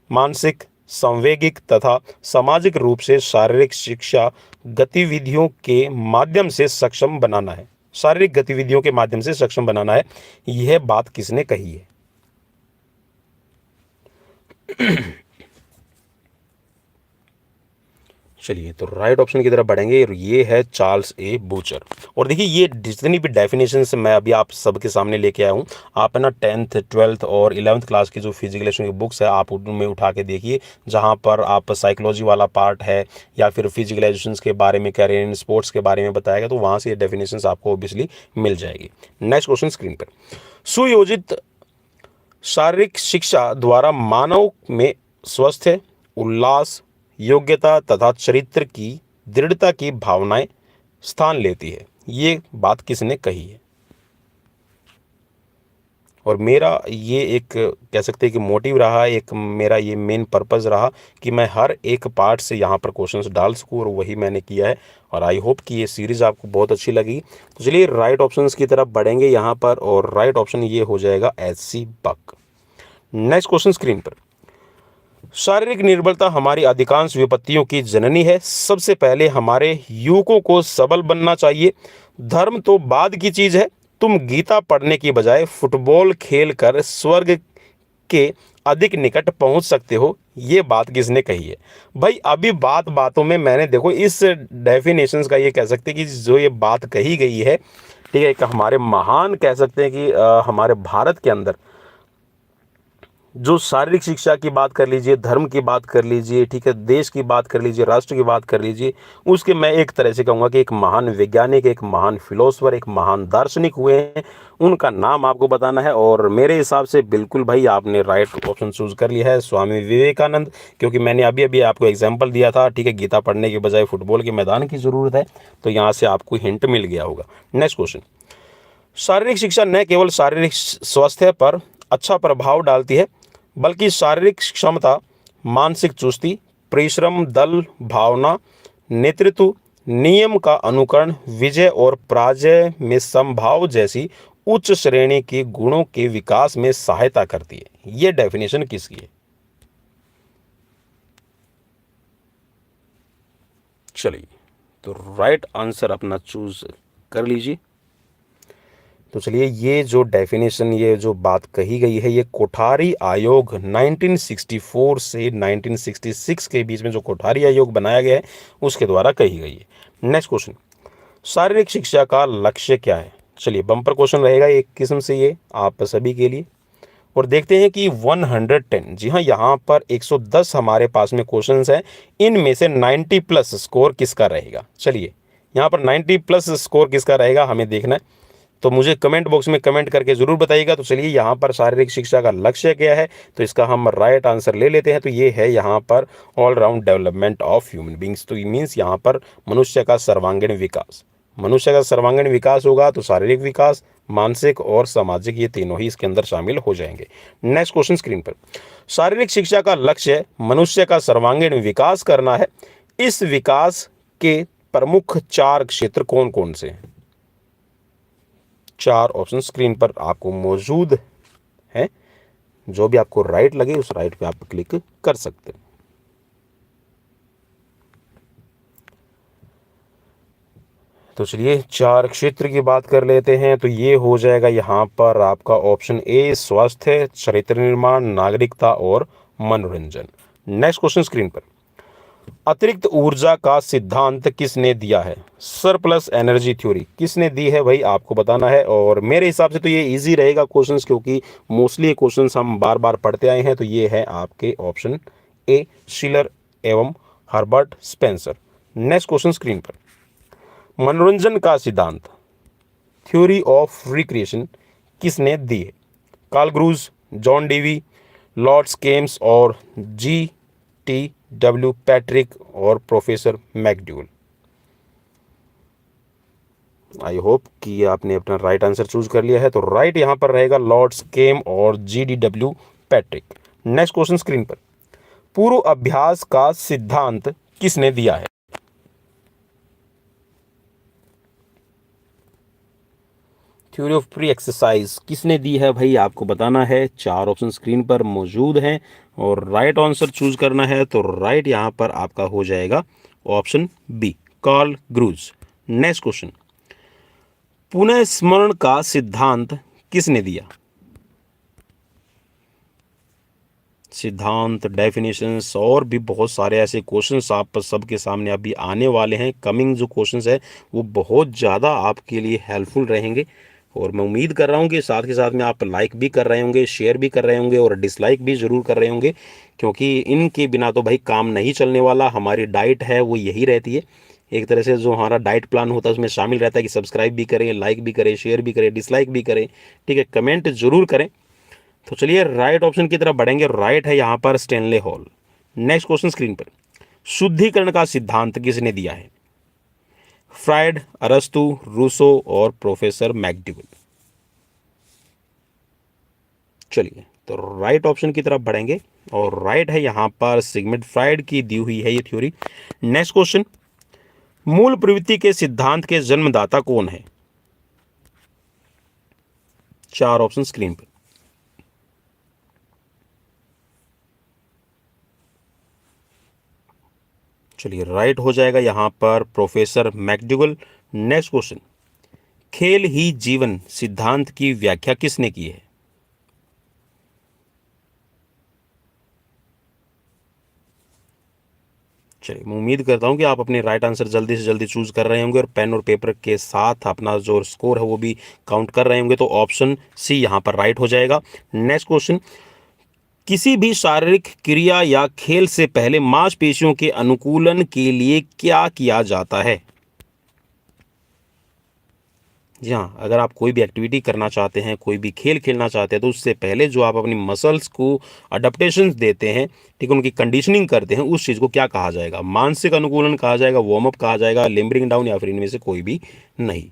Speaker 1: मानसिक, सांवेगिक तथा सामाजिक रूप से शारीरिक शिक्षा गतिविधियों के माध्यम से सक्षम बनाना है। शारीरिक गतिविधियों के माध्यम से सक्षम बनाना है। यह बात किसने कही है? चलिए तो राइट ऑप्शन की तरफ बढ़ेंगे और ये है चार्ल्स ए बूचर। और देखिए ये जितनी भी डेफिनेशंस मैं अभी आप सबके सामने लेके आया हूँ, आप है ना 10th 12th और 11th क्लास की जो फिजिकल की बुक्स है आप उनमें उठा के देखिए, जहाँ पर आप साइकोलॉजी वाला पार्ट है या फिर फिजिकल एजुकेशन के बारे में कह रहे हैं, स्पोर्ट्स के बारे में बताएगा, तो वहाँ से ये डेफिनेशंस आपको ऑब्वियसली मिल जाएगी। नेक्स्ट क्वेश्चन स्क्रीन पर, सुयोजित शारीरिक शिक्षा द्वारा मानव में स्वास्थ्य, उल्लास, योग्यता तथा चरित्र की दृढ़ता की भावनाएं स्थान लेती है। ये बात किसने कही है? और मेरा ये एक कह सकते हैं कि मोटिव रहा, एक मेरा ये मेन पर्पस रहा कि मैं हर एक पार्ट से यहाँ पर क्वेश्चंस डाल सकूँ, और वही मैंने किया है। और आई होप कि ये सीरीज़ आपको बहुत अच्छी लगी। तो चलिए राइट ऑप्शंस की तरफ बढ़ेंगे यहाँ पर, और राइट ऑप्शन ये हो जाएगा एच.सी. बक। नेक्स्ट क्वेश्चन स्क्रीन पर, शारीरिक निर्बलता हमारी अधिकांश विपत्तियों की जननी है। सबसे पहले हमारे युवकों को सबल बनना चाहिए। धर्म तो बाद की चीज है। तुम गीता पढ़ने की बजाय फुटबॉल खेल कर स्वर्ग के अधिक निकट पहुंच सकते हो। ये बात किसने कही है? भाई अभी बात बातों में मैंने देखो इस डेफिनेशंस का ये कह सकते हैं कि जो ये बात कही गई है, ठीक है, एक हमारे महान कह सकते हैं कि हमारे भारत के अंदर जो शारीरिक शिक्षा की बात कर लीजिए, धर्म की बात कर लीजिए, ठीक है, देश की बात कर लीजिए, राष्ट्र की बात कर लीजिए, उसके मैं एक तरह से कहूँगा कि एक महान वैज्ञानिक, एक महान फिलोसफर, एक महान दार्शनिक हुए हैं, उनका नाम आपको बताना है। और मेरे हिसाब से बिल्कुल भाई आपने राइट ऑप्शन चूज कर लिया है, स्वामी विवेकानंद। क्योंकि मैंने अभी अभी आपको एग्जाम्पल दिया था, ठीक है, गीता पढ़ने के बजाय फुटबॉल के मैदान की ज़रूरत है, तो यहाँ से आपको हिंट मिल गया होगा। नेक्स्ट क्वेश्चन, शारीरिक शिक्षा न केवल शारीरिक स्वास्थ्य पर अच्छा प्रभाव डालती है, बल्कि शारीरिक क्षमता, मानसिक चुस्ती, परिश्रम, दल भावना, नेतृत्व, नियम का अनुकरण, विजय और पराजय में समभाव जैसी उच्च श्रेणी के गुणों के विकास में सहायता करती है। ये डेफिनेशन किसकी है? चलिए तो राइट आंसर अपना चूज कर लीजिए। तो चलिए ये जो डेफिनेशन, ये जो बात कही गई है, ये कोठारी आयोग 1964 से 1966 के बीच में जो कोठारी आयोग बनाया गया है उसके द्वारा कही गई है। नेक्स्ट क्वेश्चन, शारीरिक शिक्षा का लक्ष्य क्या है? चलिए बम्पर क्वेश्चन रहेगा एक किस्म से ये आप सभी के लिए। और देखते हैं कि 110, जी हाँ, यहाँ पर 110 हमारे पास में क्वेश्चंस हैं, इनमें से 90 प्लस स्कोर किसका रहेगा? चलिए यहाँ पर 90 प्लस स्कोर किसका रहेगा हमें देखना है, तो मुझे कमेंट बॉक्स में कमेंट करके ज़रूर बताइएगा। तो चलिए यहाँ पर शारीरिक शिक्षा का लक्ष्य क्या है, तो इसका हम राइट आंसर ले लेते हैं। तो ये है यहाँ पर all round development of human beings. तो ये मीन्स यहाँ पर मनुष्य का सर्वांगीण विकास। मनुष्य का सर्वांगीण विकास होगा तो शारीरिक विकास, मानसिक और सामाजिक, ये तीनों ही इसके अंदर शामिल हो जाएंगे। नेक्स्ट क्वेश्चन स्क्रीन पर, शारीरिक शिक्षा का लक्ष्य मनुष्य का सर्वांगीण विकास करना है। इस विकास के प्रमुख 4 क्षेत्र कौन कौन से हैं? 4 ऑप्शन स्क्रीन पर आपको मौजूद है, जो भी आपको राइट लगे उस राइट पे आप क्लिक कर सकते हैं। तो चलिए 4 क्षेत्र की बात कर लेते हैं। तो ये हो जाएगा यहाँ पर आपका ऑप्शन ए, स्वास्थ्य, चरित्र निर्माण, नागरिकता और मनोरंजन। नेक्स्ट क्वेश्चन स्क्रीन पर, अतिरिक्त ऊर्जा का सिद्धांत किसने दिया है? सरप्लस एनर्जी थ्योरी किसने दी है भाई आपको बताना है। और मेरे हिसाब से तो ये इजी रहेगा क्वेश्चंस, क्योंकि मोस्टली क्वेश्चंस हम बार बार पढ़ते आए हैं। तो ये है आपके ऑप्शन ए, शिलर एवं Herbert Spencer. Next question screen पर, मनोरंजन का सिद्धांत, थ्योरी ऑफ रिक्रिएशन किसने दी है? Karl Groos, John Dewey, Lord Kames और G.T.W. पैट्रिक और प्रोफेसर मैकडूगल। आई होप कि आपने अपना राइट आंसर चूज कर लिया है। तो राइट यहां पर रहेगा लॉर्ड केम और G.D.W. Patrick. Next question screen पर, पूर्व अभ्यास का सिद्धांत किसने दिया है? थ्योरी ऑफ प्री एक्सरसाइज किसने दी है भाई आपको बताना है। 4 ऑप्शन स्क्रीन पर मौजूद हैं और राइट आंसर चूज करना है। तो राइट यहां पर आपका हो जाएगा option b, Karl Groos. Next question, पुनः स्मरण का सिद्धांत किसने दिया? सिद्धांत, डेफिनेशंस और भी बहुत सारे ऐसे क्वेश्चंस आप सबके सामने अभी आने वाले हैं। कमिंग जो क्वेश्चंस है वो बहुत ज़्यादा आपके लिए हेल्पफुल रहेंगे और मैं उम्मीद कर रहा हूँ कि साथ के साथ में आप लाइक भी कर रहे होंगे, शेयर भी कर रहे होंगे और डिसलाइक भी ज़रूर कर रहे होंगे, क्योंकि इनके बिना तो भाई काम नहीं चलने वाला। हमारी डाइट है वो यही रहती है, एक तरह से जो हमारा डाइट प्लान होता है उसमें शामिल रहता है कि सब्सक्राइब भी करें, लाइक भी करें, शेयर भी करें, डिसलाइक भी करें, ठीक है, कमेंट जरूर करें। तो चलिए राइट ऑप्शन की तरफ बढ़ेंगे। राइट है यहाँ पर Stanley hall. Next question screen पर, शुद्धिकरण का सिद्धांत किसने दिया है? फ्रायड, अरस्तु, रूसो और प्रोफेसर मैकडूगल। चलिए तो राइट ऑप्शन की तरफ बढ़ेंगे और राइट है यहाँ पर सिगमंड फ्रायड की दी हुई है ये थ्योरी। नेक्स्ट क्वेश्चन, मूल प्रवृत्ति के सिद्धांत के जन्मदाता कौन है? चार ऑप्शन स्क्रीन पर। चलिए राइट हो जाएगा यहां पर प्रोफेसर मैकडूगल। नेक्स्ट क्वेश्चन, खेल ही जीवन सिद्धांत की व्याख्या किसने की है? चलिए मैं उम्मीद करता हूं कि आप अपने राइट आंसर जल्दी से जल्दी चूज कर रहे होंगे और पेन और पेपर के साथ अपना जो स्कोर है वो भी काउंट कर रहे होंगे। तो ऑप्शन सी यहां पर राइट हो जाएगा। नेक्स्ट क्वेश्चन, किसी भी शारीरिक क्रिया या खेल से पहले मांसपेशियों के अनुकूलन के लिए क्या किया जाता है? जी हाँ, अगर आप कोई भी एक्टिविटी करना चाहते हैं, कोई भी खेल खेलना चाहते हैं, तो उससे पहले जो आप अपनी मसल्स को अडेप्टेशंस देते हैं, ठीक है, उनकी कंडीशनिंग करते हैं, उस चीज़ को क्या कहा जाएगा? मानसिक अनुकूलन कहा जाएगा, वार्म अप कहा जाएगा, लिम्बरिंग डाउन, या फिर इनमें से कोई भी नहीं।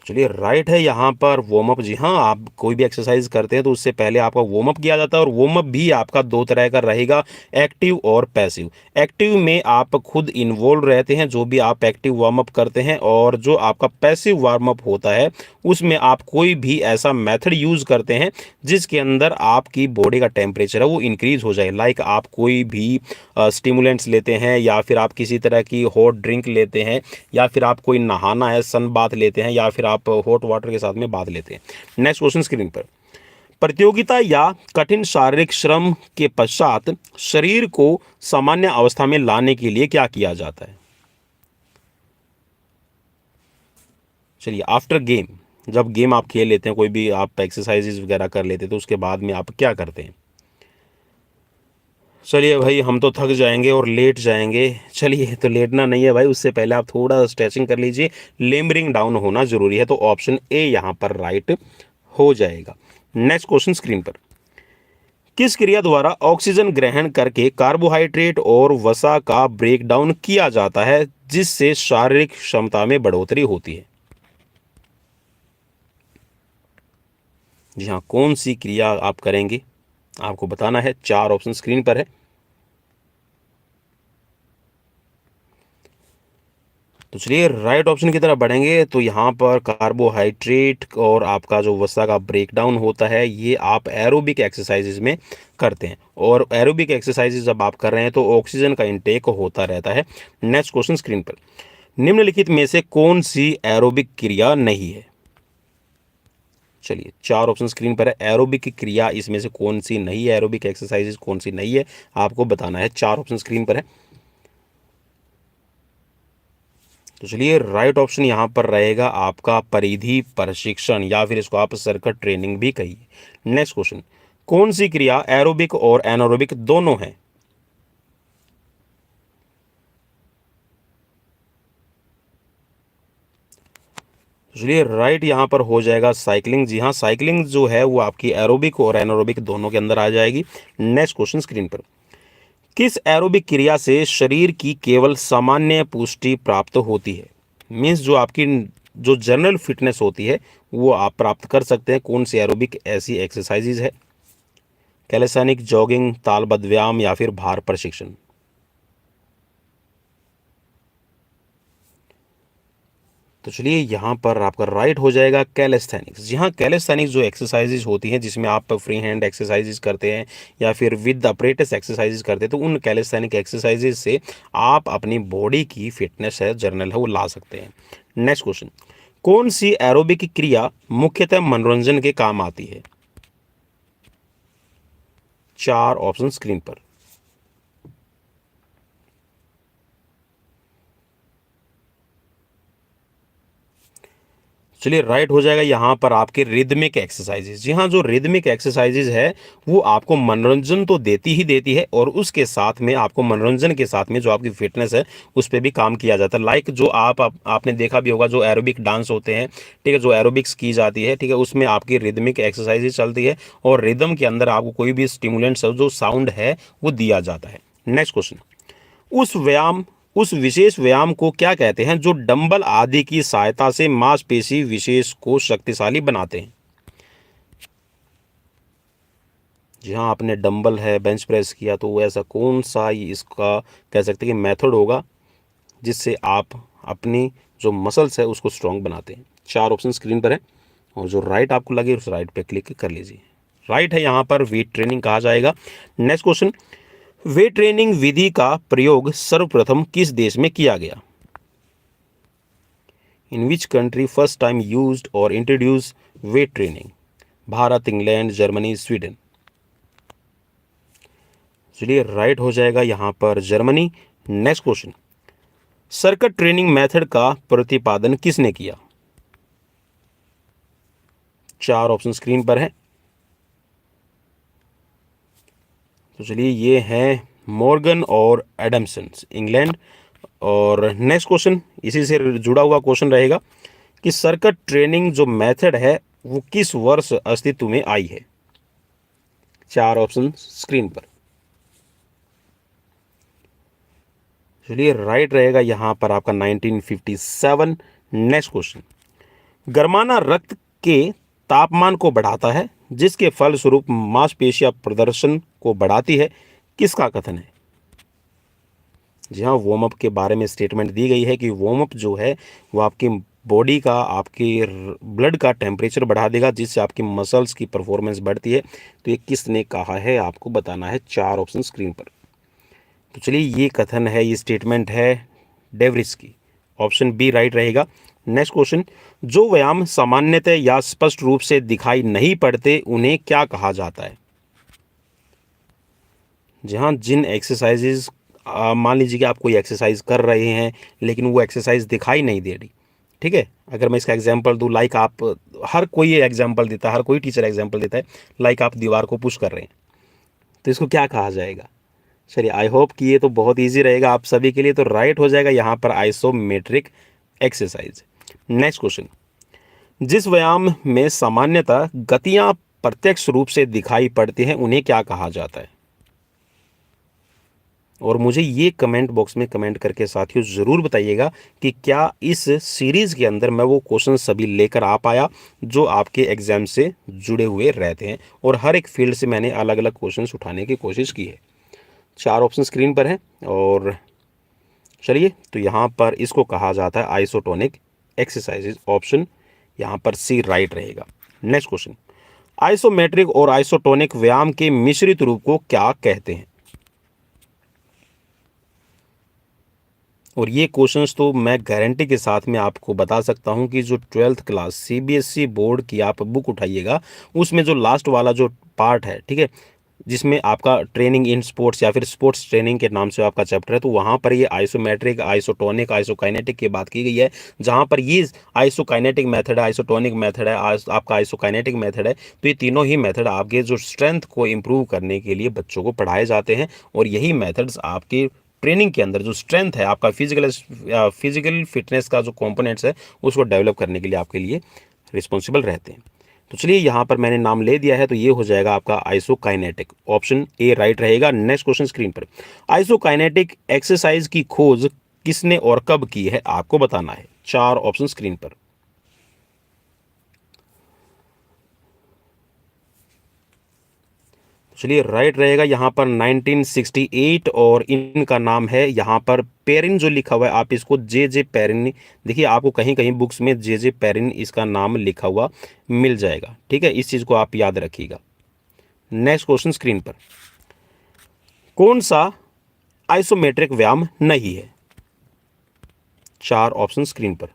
Speaker 1: चलिए राइट है यहाँ पर वार्म अप। जी हाँ, आप कोई भी एक्सरसाइज करते हैं तो उससे पहले आपका वार्म अप किया जाता है और वार्म अप भी आपका दो तरह का रहेगा, एक्टिव और पैसिव। एक्टिव में आप खुद इन्वॉल्व रहते हैं जो भी आप एक्टिव वार्म अप करते हैं, और जो आपका पैसिव वार्म अप होता है उसमें आप कोई भी ऐसा मेथड यूज करते हैं जिसके अंदर आपकी बॉडी का टेम्परेचर है वो इंक्रीज हो जाए। लाइक आप कोई भी स्टिमुलेंट्स लेते हैं, या फिर आप किसी तरह की हॉट ड्रिंक लेते हैं, या फिर आप कोई नहाना है सन बाथ लेते हैं, या फिर आप हॉट वाटर के साथ में बाथ लेते हैं। नेक्स्ट क्वेश्चन स्क्रीन पर, प्रतियोगिता या कठिन शारीरिक श्रम के पश्चात शरीर को सामान्य अवस्था में लाने के लिए क्या किया जाता है? चलिए आफ्टर गेम, जब गेम आप खेल लेते हैं, कोई भी आप एक्सरसाइजेज वगैरह कर लेते हैं, तो उसके बाद में आप क्या करते हैं? चलिए भाई, हम तो थक जाएंगे और लेट जाएंगे। चलिए तो लेटना नहीं है भाई, उससे पहले आप थोड़ा स्ट्रेचिंग कर लीजिए, लिम्बरिंग डाउन होना जरूरी है। तो ऑप्शन ए यहाँ पर राइट हो जाएगा। नेक्स्ट क्वेश्चन स्क्रीन पर, किस क्रिया द्वारा ऑक्सीजन ग्रहण करके कार्बोहाइड्रेट और वसा का ब्रेक डाउन किया जाता है जिससे शारीरिक क्षमता में बढ़ोतरी होती है? जी हाँ, कौन सी क्रिया आप करेंगे आपको बताना है। चार ऑप्शन स्क्रीन पर है। तो चलिए राइट ऑप्शन की तरफ बढ़ेंगे। तो यहाँ पर कार्बोहाइड्रेट और आपका जो वसा का ब्रेकडाउन होता है ये आप एरोबिक एक्सरसाइजेज में करते हैं, और एरोबिक एक्सरसाइजेज जब आप कर रहे हैं तो ऑक्सीजन का इंटेक होता रहता है। नेक्स्ट क्वेश्चन स्क्रीन पर, निम्नलिखित में से कौन सी एरोबिक क्रिया नहीं है? चलिए चार ऑप्शन स्क्रीन पर है, एरोबिक क्रिया इसमें से कौन सी नहीं है, एरोबिक एक्सरसाइजेज कौन सी नहीं है, आपको बताना है। चार ऑप्शन स्क्रीन पर है। तो चलिए राइट ऑप्शन यहाँ पर रहेगा आपका परिधि प्रशिक्षण, या फिर इसको आप सर्किट ट्रेनिंग भी कहिए। नेक्स्ट क्वेश्चन, कौन सी क्रिया एरोबिक और एनारोबिक दोनों है? चलिए राइट यहाँ पर हो जाएगा साइकिलिंग। जी हाँ, साइकिलिंग जो है वो आपकी एरोबिक और एनारोबिक दोनों के अंदर आ जाएगी। नेक्स्ट क्वेश्चन स्क्रीन पर, किस एरोबिक क्रिया से शरीर की केवल सामान्य पुष्टि प्राप्त होती है? मीन्स जो आपकी जो जनरल फिटनेस होती है वो आप प्राप्त कर सकते हैं। कौन सी एरोबिक ऐसी एक्सरसाइजेज है? कैलेस्थेनिक, जॉगिंग, तालबद्ध व्यायाम, या फिर भार प्रशिक्षण? तो चलिए यहाँ पर आपका राइट हो जाएगा कैलेस्थेनिक्स। जी हाँ, कैलेस्थेनिक्स जो एक्सरसाइजेज होती हैं जिसमें आप फ्री हैंड एक्सरसाइजेज करते हैं या फिर विद अपरेटस एक्सरसाइजेज करते हैं, तो उन कैलेस्थेनिक एक्सरसाइजेज से आप अपनी बॉडी की फिटनेस है जर्नल है वो ला सकते हैं। नेक्स्ट क्वेश्चन, कौन सी एरोबिक क्रिया मुख्यतः मनोरंजन के काम आती है? चार ऑप्शन स्क्रीन पर। चलिए राइट हो जाएगा यहाँ पर आपके रिदमिक एक्सरसाइजेज। जी हाँ, जो रिदमिक एक्सरसाइजेज है वो आपको मनोरंजन तो देती ही देती है, और उसके साथ में आपको मनोरंजन के साथ में जो आपकी फिटनेस है उस पर भी काम किया जाता है। लाइक जो आपने देखा भी होगा, जो एरोबिक डांस होते हैं, ठीक है, जो एरोबिक्स की जाती है, ठीक है, उसमें आपकी रिदमिक एक्सरसाइजेज चलती है, और रिदम के अंदर आपको कोई भी स्टिमुलेंट्स जो साउंड है वो दिया जाता है। नेक्स्ट क्वेश्चन, उस व्यायाम उस विशेष व्यायाम को क्या कहते हैं जो डंबल आदि की सहायता से मांसपेशी विशेष को शक्तिशाली बनाते हैं? जी हाँ, आपने डंबल है, बेंच प्रेस किया, तो वो ऐसा कौन सा इसका कह सकते हैं कि मेथड होगा जिससे आप अपनी जो मसल्स है उसको स्ट्रांग बनाते हैं? चार ऑप्शन स्क्रीन पर है, और जो राइट आपको लगे उस राइट पे क्लिक कर लीजिए। राइट है, यहाँ पर वेट ट्रेनिंग कहा जाएगा। नेक्स्ट क्वेश्चन, वेट ट्रेनिंग विधि का प्रयोग सर्वप्रथम किस देश में किया गया? In which country first time used or introduce weight training? Bharat, England, Germany, Sweden. चलिए राइट हो जाएगा यहाँ पर Germany. Next question, circuit training method का प्रतिपादन किसने किया? चार ऑप्शन स्क्रीन पर है। तो चलिए ये है मॉर्गन और एडमसन, इंग्लैंड। और नेक्स्ट क्वेश्चन इसी से जुड़ा हुआ क्वेश्चन रहेगा कि सर्किट ट्रेनिंग जो मेथड है वो किस वर्ष अस्तित्व में आई है? चार ऑप्शन स्क्रीन पर। चलिए राइट रहेगा यहाँ पर आपका 1957। नेक्स्ट क्वेश्चन, गरमाना रक्त के तापमान को बढ़ाता है जिसके फलस्वरूप मांसपेशियां प्रदर्शन को बढ़ाती है, किसका कथन है? जी हाँ, वार्म अप के बारे में स्टेटमेंट दी गई है कि वार्म अप जो है वो आपकी बॉडी का, आपके ब्लड का टेम्परेचर बढ़ा देगा जिससे आपकी मसल्स की परफॉर्मेंस बढ़ती है। तो ये किसने कहा है आपको बताना है। चार ऑप्शन स्क्रीन पर। तो चलिए ये कथन है, ये स्टेटमेंट है डेवरिस की। ऑप्शन बी राइट रहेगा। नेक्स्ट क्वेश्चन, जो व्यायाम सामान्यतः या स्पष्ट रूप से दिखाई नहीं पड़ते उन्हें क्या कहा जाता है? जहाँ जिन एक्सरसाइजेज, मान लीजिए कि आप कोई एक्सरसाइज कर रहे हैं लेकिन वो एक्सरसाइज दिखाई नहीं दे रही, ठीक है, अगर मैं इसका एग्जांपल दूं, लाइक आप, हर कोई एग्जांपल देता है, हर कोई टीचर एग्जांपल देता है, लाइक आप दीवार को पुश कर रहे हैं, तो इसको क्या कहा जाएगा? चलिए आई होप कि ये तो बहुत ईजी रहेगा आप सभी के लिए। तो राइट हो जाएगा यहाँ पर आइसोमेट्रिक एक्सरसाइज। नेक्स्ट क्वेश्चन, जिस व्यायाम में सामान्यतः गतियां प्रत्यक्ष रूप से दिखाई पड़ती हैं उन्हें क्या कहा जाता है? और मुझे ये कमेंट बॉक्स में कमेंट करके साथियों ज़रूर बताइएगा कि क्या इस सीरीज़ के अंदर मैं वो क्वेश्चन सभी लेकर आ पाया जो आपके एग्ज़ाम से जुड़े हुए रहते हैं, और हर एक फील्ड से मैंने अलग अलग क्वेश्चन उठाने की कोशिश की है। चार ऑप्शन स्क्रीन पर है, और चलिए तो यहाँ पर इसको कहा जाता है आइसोटोनिक एक्सरसाइजेज। ऑप्शन यहाँ पर सी राइट रहेगा। नेक्स्ट क्वेश्चन, आइसोमेट्रिक और आइसोटोनिक व्यायाम के मिश्रित रूप को क्या कहते हैं? और ये क्वेश्चंस तो मैं गारंटी के साथ में आपको बता सकता हूँ कि जो 12th क्लास सीबीएसई बोर्ड की आप बुक उठाइएगा उसमें जो लास्ट वाला जो पार्ट है, ठीक है, जिसमें आपका ट्रेनिंग इन स्पोर्ट्स या फिर स्पोर्ट्स ट्रेनिंग के नाम से आपका चैप्टर है, तो वहाँ पर ये आइसोमेट्रिक, आइसोटोनिक, आइसोकाइनेटिक की बात की गई है। जहाँ पर ये आइसोकाइनेटिक मेथड है, आइसोटोनिक मेथड है, आपका आइसोकाइनेटिक मेथड है, तो ये तीनों ही मेथड आपके जो स्ट्रेंथ को इम्प्रूव करने के लिए बच्चों को पढ़ाए जाते हैं, और यही मेथड्स आपके ट्रेनिंग के अंदर जो स्ट्रेंथ है, आपका फिजिकल फिटनेस का जो कंपोनेंट्स है उसको डेवलप करने के लिए आपके लिए रिस्पॉन्सिबल रहते हैं। तो चलिए यहाँ पर मैंने नाम ले दिया है, तो ये हो जाएगा आपका आइसोकाइनेटिक। ऑप्शन ए राइट रहेगा। नेक्स्ट क्वेश्चन स्क्रीन पर, आइसोकाइनेटिक एक्सरसाइज की खोज किसने और कब की है आपको बताना है। चार ऑप्शन स्क्रीन पर। चलिए राइट रहेगा यहाँ पर 1968, और इनका नाम है यहाँ पर पेरिन जो लिखा हुआ है, आप इसको जे जे पेरिन, देखिए आपको कहीं कहीं बुक्स में जे जे पेरिन इसका नाम लिखा हुआ मिल जाएगा, ठीक है, इस चीज़ को आप याद रखिएगा। नेक्स्ट क्वेश्चन स्क्रीन पर, कौन सा आइसोमेट्रिक व्यायाम नहीं है? चार ऑप्शन स्क्रीन पर।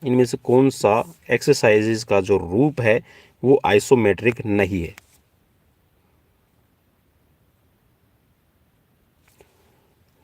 Speaker 1: इनमें से कौन सा एक्सरसाइजेज का जो रूप है वो आइसोमेट्रिक नहीं है?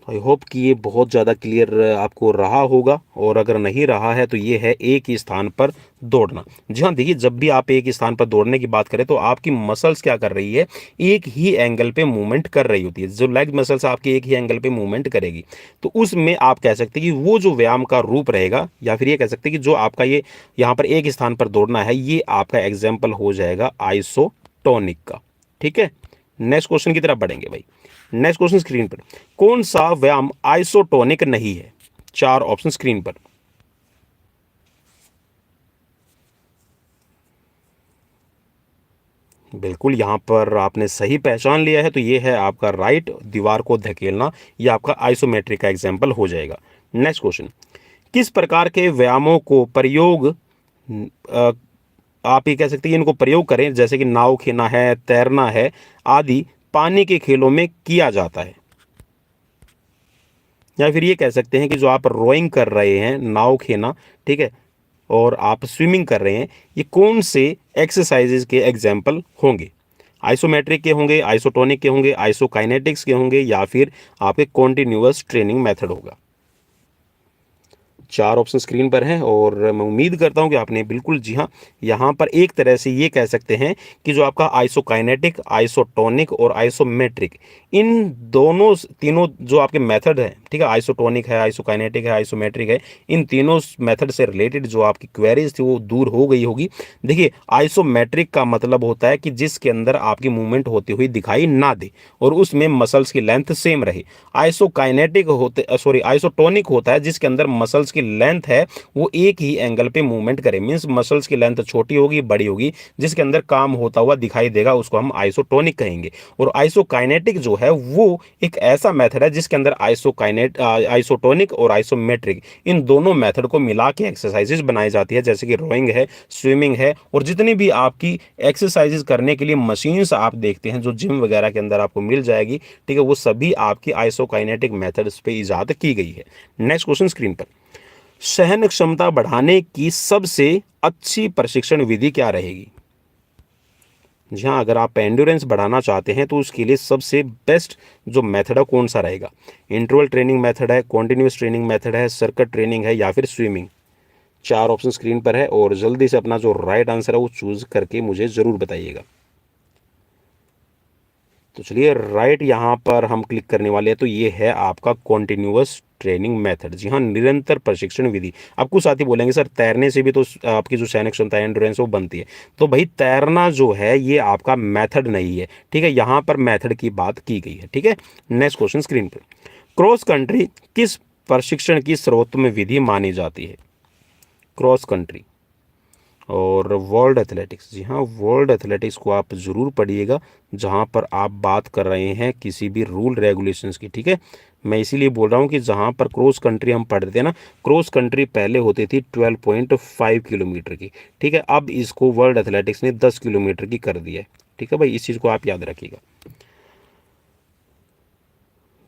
Speaker 1: आई होप कि ये बहुत ज़्यादा क्लियर आपको रहा होगा, और अगर नहीं रहा है तो ये है एक ही स्थान पर दौड़ना। जी हाँ, देखिए जब भी आप एक ही स्थान पर दौड़ने की बात करें तो आपकी मसल्स क्या कर रही है, एक ही एंगल पे मूवमेंट कर रही होती है। जो लेग मसल्स आपकी एक ही एंगल पे मूवमेंट करेगी, तो उसमें आप कह सकते हैं कि वो जो व्यायाम का रूप रहेगा, या फिर ये कह सकते हैं कि जो आपका ये यहाँ पर एक स्थान पर दौड़ना है, ये आपका एग्जाम्पल हो जाएगा आइसोटोनिक का। ठीक है, नेक्स्ट क्वेश्चन की तरफ बढ़ेंगे भाई। नेक्स्ट क्वेश्चन स्क्रीन पर, कौन सा व्यायाम आइसोटोनिक नहीं है? चार ऑप्शन स्क्रीन पर। बिल्कुल, यहां पर आपने सही पहचान लिया है, तो ये है आपका राइट, दीवार को धकेलना। ये आपका आइसोमेट्रिक का एग्जाम्पल हो जाएगा। नेक्स्ट क्वेश्चन, किस प्रकार के व्यायामों को प्रयोग अ, आप ये कह सकते हैं इनको प्रयोग करें, जैसे कि नाव खेना है, तैरना है आदि, पानी के खेलों में किया जाता है? या फिर ये कह सकते हैं कि जो आप रोइंग कर रहे हैं, नाव खेना, ठीक है, और आप स्विमिंग कर रहे हैं, ये कौन से एक्सरसाइजेज के एग्जाम्पल होंगे? आइसोमेट्रिक के होंगे, आइसोटोनिक के होंगे, आइसोकाइनेटिक्स के होंगे, या फिर आपके कॉन्टिन्यूअस ट्रेनिंग मेथड होगा? चार ऑप्शन स्क्रीन पर हैं, और मैं उम्मीद करता हूं कि आपने बिल्कुल, जी हाँ, यहाँ पर एक तरह से ये कह सकते हैं कि जो आपका आइसोकाइनेटिक, आइसोटोनिक और आइसोमेट्रिक, इन दोनों तीनों जो आपके मेथड हैं, ठीक है, आइसोटोनिक है, आइसोकाइनेटिक है, आइसोमेट्रिक है, इन तीनों मेथड से रिलेटेड जो आपकी क्वेरीज थी वो दूर हो गई होगी। देखिए, आइसोमेट्रिक का मतलब होता है कि जिसके अंदर आपकी मूवमेंट होती हुई दिखाई ना दे और उसमें मसल्स की लेंथ सेम रहे। आइसोकाइनेटिक होते सॉरी आइसोटोनिक होता है जिसके अंदर मसल्स की लेंथ है वो एक ही एंगल पे मूवमेंट करे, मींस मसल्स की लेंथ छोटी होगी, बड़ी होगी, जिसके अंदर काम होता हुआ दिखाई देगा, उसको हम आइसोटोनिक कहेंगे। और आइसोकाइनेटिक जो है वो एक ऐसा मेथड है जिसके अंदर आइसोटोनिक और आइसोमेट्रिक, इन दोनों मेथड को मिला के एक्सरसाइजेज बनाई जाती है, जैसे कि रोइंग है, स्विमिंग है, और जितनी भी आपकी एक्सरसाइजेज करने के लिए मशीन्स आप देखते हैं जो जिम वगैरह के अंदर आपको मिल जाएगी, ठीक है, वो सभी आपकी आइसोकाइनेटिक मेथड्स पे इजाद की गई है। नेक्स्ट क्वेश्चन स्क्रीन पर, सहन क्षमता बढ़ाने की सबसे अच्छी प्रशिक्षण विधि क्या रहेगी? जी हाँ, अगर आप एंड्योरेंस बढ़ाना चाहते हैं तो उसके लिए सबसे बेस्ट जो मेथड है कौन सा रहेगा? इंटरवल ट्रेनिंग मेथड है, कॉन्टिन्यूस ट्रेनिंग मेथड है, सर्किट ट्रेनिंग है, या फिर स्विमिंग? चार ऑप्शन स्क्रीन पर है, और जल्दी से अपना जो राइट आंसर है वो चूज करके मुझे ज़रूर बताइएगा। तो चलिए, राइट यहाँ पर हम क्लिक करने वाले हैं, तो ये है आपका कॉन्टिन्यूअस ट्रेनिंग मेथड। जी हाँ, निरंतर प्रशिक्षण विधि। अब कुछ साथी बोलेंगे सर तैरने से भी तो आपकी जो सैनिक क्षमता है, एंड्योरेंस, वो बनती है। तो भाई तैरना जो है ये आपका मेथड नहीं है, ठीक है, यहाँ पर मेथड की बात की गई है। ठीक है, नेक्स्ट क्वेश्चन स्क्रीन पर, क्रॉस कंट्री किस प्रशिक्षण की सर्वोत्तम विधि मानी जाती है? क्रॉस कंट्री और वर्ल्ड एथलेटिक्स, जी हाँ, वर्ल्ड एथलेटिक्स को आप ज़रूर पढ़िएगा, जहाँ पर आप बात कर रहे हैं किसी भी रूल रेगुलेशंस की। ठीक है, मैं इसीलिए बोल रहा हूँ कि जहाँ पर क्रॉस कंट्री हम पढ़ते थे ना, क्रॉस कंट्री पहले होती थी 12.5 किलोमीटर की, ठीक है, अब इसको वर्ल्ड एथलेटिक्स ने 10 किलोमीटर की कर दिया है। ठीक है भाई, इस चीज़ को आप याद रखिएगा।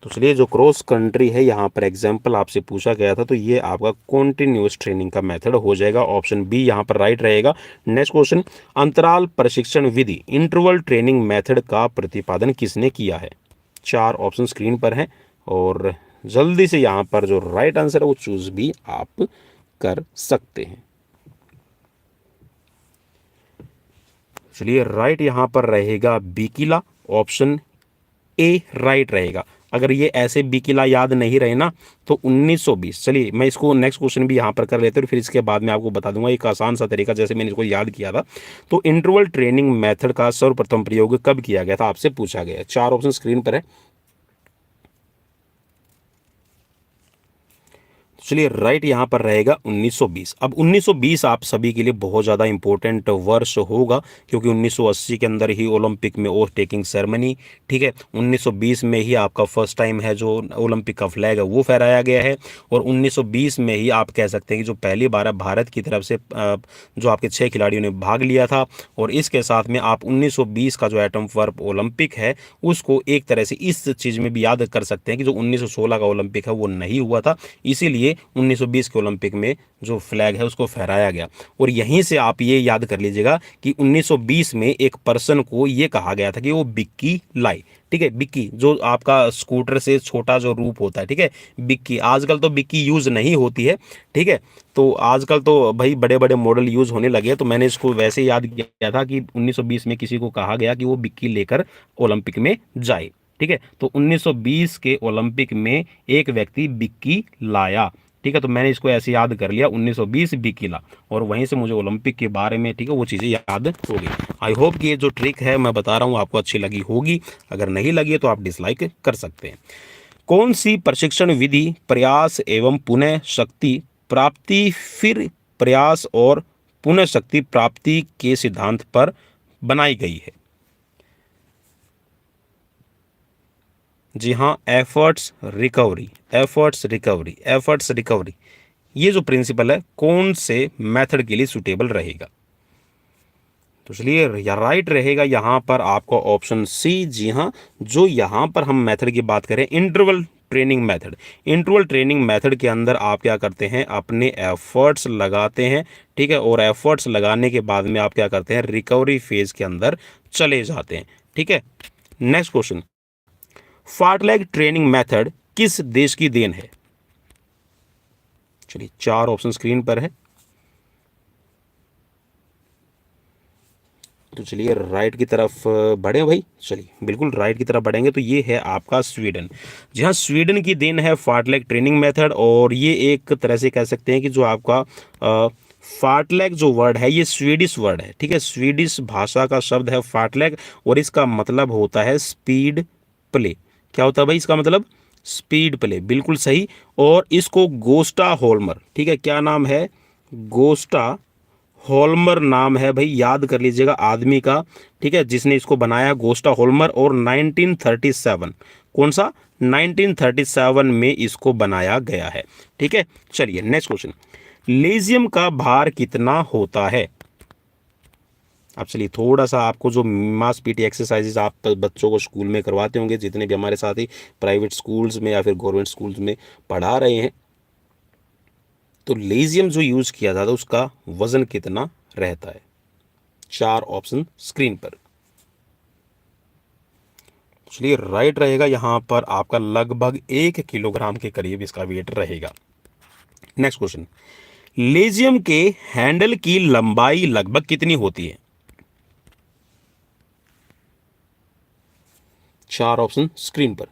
Speaker 1: तो चलिए, जो क्रॉस कंट्री है यहाँ पर एग्जाम्पल आपसे पूछा गया था, तो ये आपका कॉन्टिन्यूस ट्रेनिंग का मेथड हो जाएगा, ऑप्शन बी यहाँ पर राइट रहेगा। नेक्स्ट क्वेश्चन, अंतराल प्रशिक्षण विधि, इंटरवल ट्रेनिंग मेथड का प्रतिपादन किसने किया है? चार ऑप्शन स्क्रीन पर हैं, और जल्दी से यहाँ पर जो राइट आंसर है वो चूज भी आप कर सकते हैं। चलिए, राइट यहाँ पर रहेगा बीकिला, ऑप्शन ए राइट रहेगा। अगर ये ऐसे बी किला याद नहीं रहे ना तो 1920। चलिए, मैं इसको नेक्स्ट क्वेश्चन भी यहाँ पर कर लेते हैं, फिर इसके बाद मैं आपको बता दूंगा एक आसान सा तरीका जैसे मैंने इसको याद किया था। तो इंटरवल ट्रेनिंग मेथड का सर्वप्रथम प्रयोग कब किया गया था, आपसे पूछा गया है। चार ऑप्शन स्क्रीन पर है। चलिए, राइट यहाँ पर रहेगा 1920। अब 1920 आप सभी के लिए बहुत ज़्यादा इंपॉर्टेंट वर्ष होगा, क्योंकि 1980 के अंदर ही ओलंपिक में ओथ टेकिंग सेरेमनी, ठीक है, 1920 में ही आपका फर्स्ट टाइम है जो ओलंपिक का फ्लैग है वो फहराया गया है, और 1920 में ही आप कह सकते हैं कि जो पहली बार भारत की तरफ से जो आपके 6 खिलाड़ियों ने भाग लिया था। और इसके साथ में आप 1920 का जो एटम वर्प ओलंपिक है उसको एक तरह से इस चीज़ में भी याद कर सकते हैं कि जो 1916 का ओलंपिक है वो नहीं हुआ था, इसीलिए 1920 के ओलंपिक में जो फ्लैग है उसको फहराया गया। और यहीं से आप ये याद कर लीजिएगा कि 1920 में एक पर्सन को ये कहा गया था कि वो बिक्की लाए। ठीक है, बिक्की जो आपका स्कूटर से छोटा जो रूप होता है, ठीक है, बिक्की। आजकल तो बिक्की यूज़ नहीं होती है, ठीक है, तो आजकल तो भाई बड़े बड़े मॉडल यूज़ होने लगे हैं, तो मैंने इसको वैसे याद किया था कि 1920 में किसी को कहा गया कि वो बिक्की लेकर ओलंपिक में जाए। ठीक है, तो 1920 के ओलंपिक में एक व्यक्ति बिक्की लाया। ठीक है, तो मैंने इसको ऐसे याद कर लिया 1920 बिक्की ला, और वहीं से मुझे ओलंपिक के बारे में, ठीक है, वो चीज़ें याद हो गई। आई होप कि ये जो ट्रिक है मैं बता रहा हूँ आपको अच्छी लगी होगी। अगर नहीं लगी है तो आप डिसलाइक कर सकते हैं। कौन सी प्रशिक्षण विधि प्रयास एवं पुनः शक्ति प्राप्ति, फिर प्रयास और पुनः शक्ति प्राप्ति के सिद्धांत पर बनाई गई है? जी हाँ, efforts recovery, efforts recovery, efforts recovery. ये जो प्रिंसिपल है कौन से मेथड के लिए सुटेबल रहेगा? तो चलिए, या राइट रहेगा यहाँ पर आपको ऑप्शन सी। जी हाँ, जो यहाँ पर हम मेथड की बात करें, interval training method. Interval training method के अंदर आप क्या करते हैं, अपने एफर्ट्स लगाते हैं, ठीक है, और एफर्ट्स लगाने के बाद में आप क्या करते हैं, रिकवरी फेज के अंदर चले जाते हैं। ठीक है, नेक्स्ट क्वेश्चन, फार्टलैग ट्रेनिंग मेथड किस देश की देन है? चलिए, 4 ऑप्शन स्क्रीन पर है, तो चलिए राइट की तरफ बढ़े भाई। चलिए बिल्कुल राइट की तरफ बढ़ेंगे तो ये है आपका स्वीडन। जी हाँ, स्वीडन की देन है फार्टलैग ट्रेनिंग मेथड, और ये एक तरह से कह सकते हैं कि जो आपका फार्टलैग जो वर्ड है ये स्वीडिश वर्ड है। ठीक है, स्वीडिश भाषा का शब्द है फार्टलैग, और इसका मतलब होता है स्पीड प्ले। क्या होता है भाई इसका मतलब? स्पीड प्ले, बिल्कुल सही। और इसको गोस्टा होल्मर, ठीक है, क्या नाम है? गोस्टा होल्मर नाम है भाई, याद कर लीजिएगा आदमी का, ठीक है, जिसने इसको बनाया, गोस्टा होल्मर। और 1937, कौन सा? 1937 में इसको बनाया गया है। ठीक है, चलिए नेक्स्ट क्वेश्चन, लेजियम का भार कितना होता है? अब चलिए थोड़ा सा आपको जो मास पीटी एक्सरसाइजेज आप बच्चों को स्कूल में करवाते होंगे, जितने भी हमारे साथ ही प्राइवेट स्कूल्स में या फिर गवर्नमेंट स्कूल्स में पढ़ा रहे हैं, तो लेजियम जो यूज किया जाता है उसका वजन कितना रहता है? 4 ऑप्शन स्क्रीन पर। चलिए राइट रहेगा यहाँ पर आपका लगभग 1 किलोग्राम के करीब इसका वेट रहेगा। नेक्स्ट क्वेश्चन, लेजियम के हैंडल की लंबाई लगभग कितनी होती है? 4 ऑप्शन स्क्रीन पर।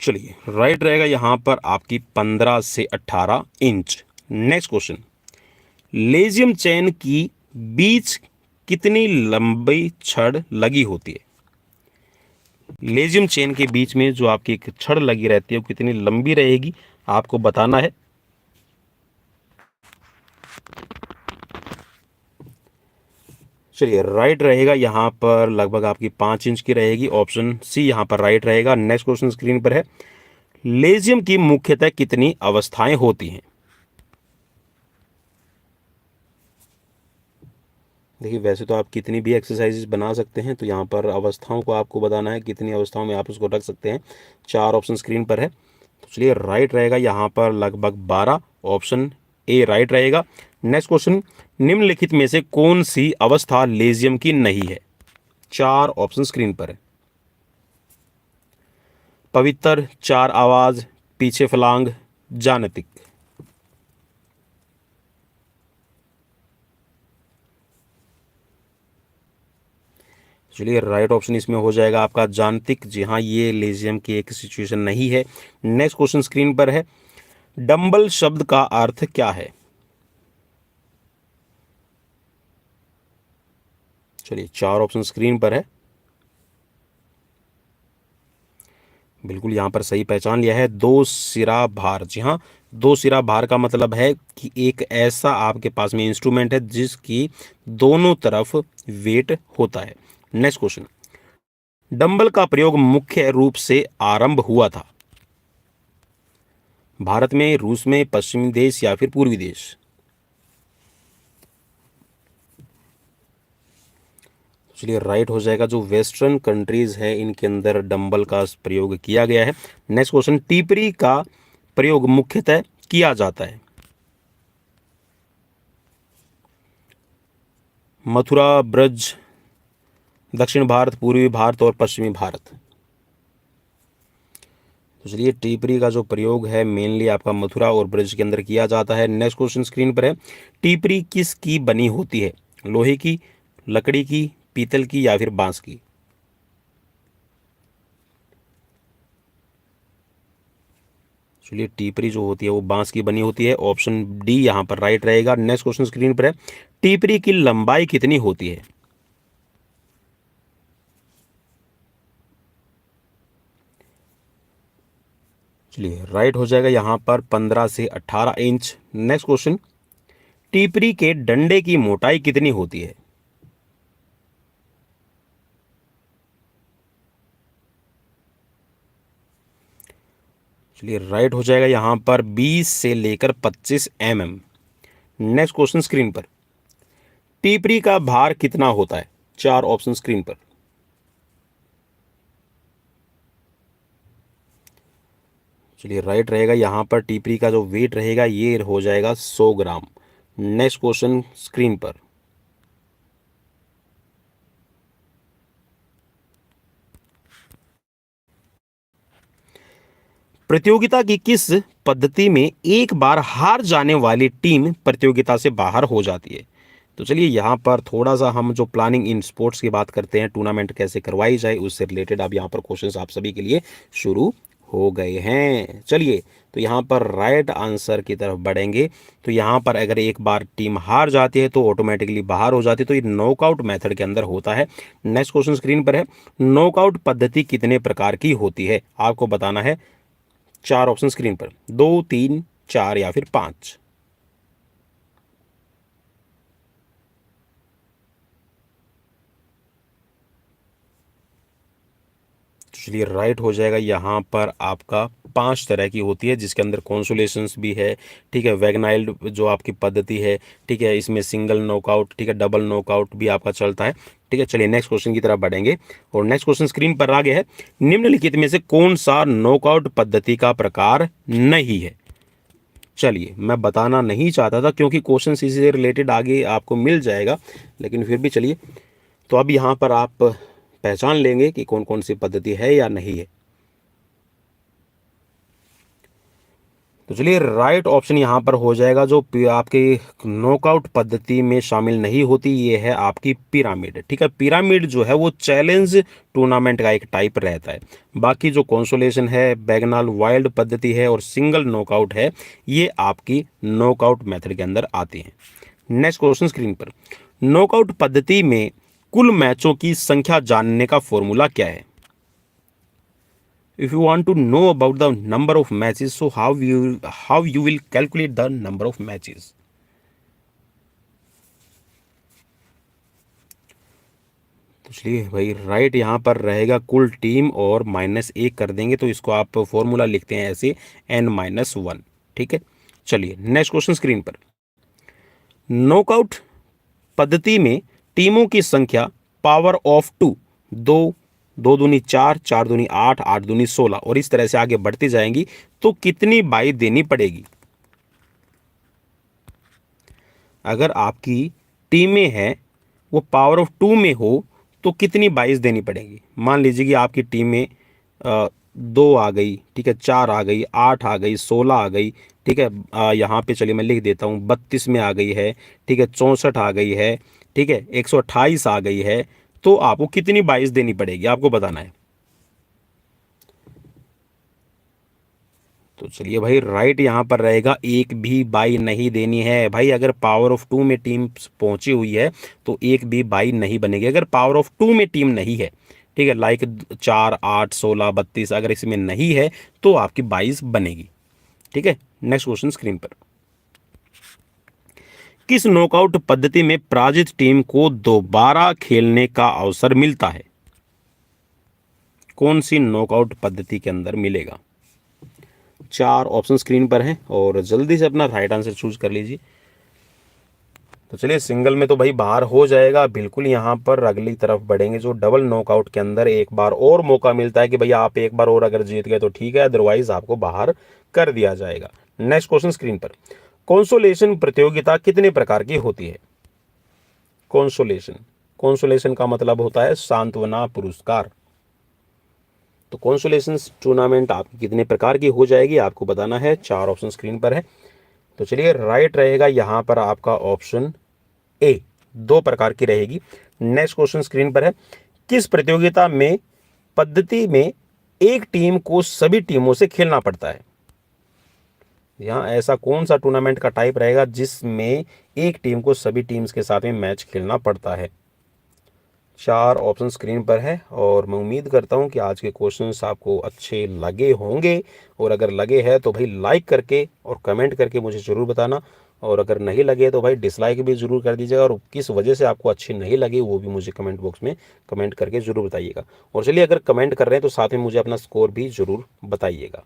Speaker 1: चलिए राइट रहेगा यहाँ पर आपकी 15 से 18 inch. Next question, lezim chain की बीच कितनी लंबी छड़ लगी होती है? लेजियम चेन के बीच में जो आपकी एक छड़ लगी रहती है वो कितनी लंबी रहेगी, आपको बताना है। चलिए राइट रहेगा यहाँ पर लगभग आपकी 5 इंच की रहेगी, ऑप्शन सी यहाँ पर राइट रहेगा। नेक्स्ट क्वेश्चन स्क्रीन पर है, लेजियम की मुख्यतः कितनी अवस्थाएं होती हैं? देखिए वैसे तो आप कितनी भी एक्सरसाइजेज बना सकते हैं, तो यहाँ पर अवस्थाओं को आपको बताना है, कितनी अवस्थाओं में आप उसको रख सकते हैं। 4 ऑप्शन स्क्रीन पर है, तो चलिए राइट रहेगा यहाँ पर लगभग 12, ऑप्शन ए राइट रहेगा। नेक्स्ट क्वेश्चन, निम्नलिखित में से कौन सी अवस्था लेजियम की नहीं है? 4 ऑप्शन स्क्रीन पर है, पवित्र, 4 आवाज, पीछे फलांग, जानितिक। चलिए राइट ऑप्शन इसमें हो जाएगा आपका जानतिक। जी हाँ, ये लेजियम की एक सिचुएशन नहीं है। नेक्स्ट क्वेश्चन स्क्रीन पर है, डंबल शब्द का अर्थ क्या है? चलिए 4 ऑप्शन स्क्रीन पर है, बिल्कुल यहाँ पर सही पहचान लिया है, 2 सिरा भार। जी हाँ, 2 सिरा भार का मतलब है कि एक ऐसा आपके पास में इंस्ट्रूमेंट है जिसकी दोनों तरफ वेट होता है। नेक्स्ट क्वेश्चन, डंबल का प्रयोग मुख्य रूप से आरंभ हुआ था भारत में, रूस में, पश्चिमी देश या फिर पूर्वी देश? चलिए राइट हो जाएगा, जो वेस्टर्न कंट्रीज है इनके अंदर डंबल का प्रयोग किया गया है। नेक्स्ट क्वेश्चन, टीपरी का प्रयोग मुख्यतः किया जाता है। मथुरा, ब्रज, दक्षिण भारत, पूर्वी भारत और पश्चिमी भारत। तो चलिए टीपरी का जो प्रयोग है मेनली आपका मथुरा और ब्रज के अंदर किया जाता है। नेक्स्ट क्वेश्चन स्क्रीन पर है, टीपरी किस की बनी होती है? लोहे की, लकड़ी की, पीतल की या फिर बांस की? चलिए टीपरी जो होती है वो बांस की बनी होती है। ऑप्शन डी यहाँ पर राइट रहेगा। नेक्स्ट क्वेश्चन स्क्रीन पर है, टीपरी की लंबाई कितनी होती है? चलिए राइट हो जाएगा यहाँ पर 15 से 18 इंच। नेक्स्ट क्वेश्चन, टीपरी के डंडे की मोटाई कितनी होती है? चलिए राइट हो जाएगा यहाँ पर 20 से लेकर 25 mm। नेक्स्ट क्वेश्चन स्क्रीन पर, टीपरी का भार कितना होता है? चार ऑप्शन स्क्रीन पर। चलिए राइट रहेगा यहाँ पर, टीपरी का जो वेट रहेगा ये हो जाएगा 100 ग्राम। नेक्स्ट क्वेश्चन स्क्रीन पर, प्रतियोगिता की किस पद्धति में एक बार हार जाने वाली टीम प्रतियोगिता से बाहर हो जाती है? तो चलिए यहाँ पर थोड़ा सा हम जो प्लानिंग इन स्पोर्ट्स की बात करते हैं, टूर्नामेंट कैसे करवाई जाए उससे रिलेटेड अब यहाँ पर क्वेश्चंस आप सभी के लिए शुरू हो गए हैं। चलिए तो यहाँ पर राइट आंसर की तरफ बढ़ेंगे। तो यहाँ पर अगर एक बार टीम हार जाती है तो ऑटोमेटिकली बाहर हो जाती है, तो ये नॉकआउट मेथड के अंदर होता है। नेक्स्ट क्वेश्चन स्क्रीन पर है, नॉकआउट पद्धति कितने प्रकार की होती है? आपको बताना है। चार ऑप्शन स्क्रीन पर, 2, 3, 4 या फिर 5। चलिए राइट हो जाएगा यहाँ पर आपका 5 तरह की होती है, जिसके अंदर कॉन्सोलेशंस भी है, ठीक है, वैगनाइल्ड जो आपकी पद्धति है, ठीक है, इसमें सिंगल नॉकआउट, ठीक है, डबल नॉकआउट भी आपका चलता है, ठीक है। चलिए नेक्स्ट क्वेश्चन की तरफ बढ़ेंगे और नेक्स्ट क्वेश्चन स्क्रीन पर आ गया है, निम्नलिखित में से कौन सा नॉकआउट पद्धति का प्रकार नहीं है? चलिए मैं बताना नहीं चाहता था क्योंकि क्वेश्चन इसी से रिलेटेड आगे आपको मिल जाएगा, लेकिन फिर भी चलिए, तो अब यहाँ पर आप पहचान लेंगे कि कौन कौन सी पद्धति है या नहीं है। तो चलिए राइट ऑप्शन यहाँ पर हो जाएगा, जो आपके नॉकआउट पद्धति में शामिल नहीं होती, ये है आपकी पिरामिड, ठीक है। पिरामिड जो है वो चैलेंज टूर्नामेंट का एक टाइप रहता है। बाकी जो कंसोलेशन है, बैगनाल वाइल्ड पद्धति है और सिंगल नॉकआउट है, ये आपकी नॉकआउट मेथड के अंदर आती हैं। नेक्स्ट क्वेश्चन स्क्रीन पर, नॉकआउट पद्धति में कुल मैचों की संख्या जानने का फॉर्मूला क्या है? If you want to know about the number of matches, so how you will calculate the number of matches? तो चलिए भाई राइट यहाँ पर रहेगा कुल टीम और -1 कर देंगे, तो इसको आप फॉर्मूला लिखते हैं ऐसे n-1, ठीक है। चलिए नेक्स्ट क्वेश्चन स्क्रीन पर, नॉकआउट पद्धति में टीमों की संख्या पावर ऑफ 2, 2, 2 दूनी 4, 4 दूनी 8, 8 दूनी 16 और इस तरह से आगे बढ़ती जाएंगी, तो कितनी बाई देनी पड़ेगी? अगर आपकी टीमें हैं वो पावर ऑफ 2 में हो तो कितनी बाइस देनी पड़ेगी? मान लीजिए कि आपकी टीमें 2 आ गई, ठीक है, 4 आ गई, 8 आ गई, 16 आ गई, ठीक है, यहाँ पे चलिए मैं लिख देता हूँ 32 में आ गई है, ठीक है, 64 आ गई है, ठीक है, 128 आ गई है, तो आपको कितनी बाइस देनी पड़ेगी आपको बताना है। तो चलिए भाई राइट यहाँ पर रहेगा, एक भी बाई नहीं देनी है भाई। अगर पावर ऑफ 2 में टीम पहुंची हुई है तो एक भी बाई नहीं बनेगी। अगर पावर ऑफ 2 में टीम नहीं है, ठीक है, लाइक 4, 8, 16, 32 अगर इसमें नहीं है तो आपकी 22 बनेगी, ठीक है। नेक्स्ट क्वेश्चन स्क्रीन पर, किस नॉकआउट पद्धति में पराजित टीम को दोबारा खेलने का अवसर मिलता है? कौन सी नॉकआउट पद्धति के अंदर मिलेगा? चार ऑप्शन स्क्रीन पर हैं और जल्दी से अपना राइट आंसर चूज कर लीजिए। तो चलिए सिंगल में तो भाई बाहर हो जाएगा बिल्कुल। यहाँ पर अगली तरफ बढ़ेंगे, जो डबल नॉकआउट के अंदर एक बार और मौका मिलता है कि भैया आप एक बार और अगर जीत गए तो ठीक है, अदरवाइज आपको बाहर कर दिया जाएगा। नेक्स्ट क्वेश्चन स्क्रीन पर, कॉन्सोलेशन प्रतियोगिता कितने प्रकार की होती है? कॉन्सोलेशन, कॉन्सोलेशन का मतलब होता है सांत्वना पुरस्कार। तो कॉन्सोलेशन टूर्नामेंट आपकी कितने प्रकार की हो जाएगी आपको बताना है। 4 ऑप्शन स्क्रीन पर है। तो चलिए राइट रहेगा यहाँ पर आपका ऑप्शन ए, 2 प्रकार की रहेगी। नेक्स्ट क्वेश्चन स्क्रीन पर है, किस प्रतियोगिता में पद्धति में एक टीम को सभी टीमों से खेलना पड़ता है? यहाँ ऐसा कौन सा टूर्नामेंट का टाइप रहेगा जिसमें एक टीम को सभी टीम्स के साथ में मैच खेलना पड़ता है? 4 ऑप्शन स्क्रीन पर है और मैं उम्मीद करता हूँ कि आज के क्वेश्चंस आपको अच्छे लगे होंगे, और अगर लगे हैं तो भाई लाइक करके और कमेंट करके मुझे ज़रूर बताना, और अगर नहीं लगे तो भाई डिसलाइक भी ज़रूर कर दीजिएगा, और किस वजह से आपको अच्छी नहीं लगी वो भी मुझे कमेंट बॉक्स में कमेंट करके ज़रूर बताइएगा। और चलिए अगर कमेंट कर रहे हैं तो साथ में मुझे अपना स्कोर भी ज़रूर बताइएगा।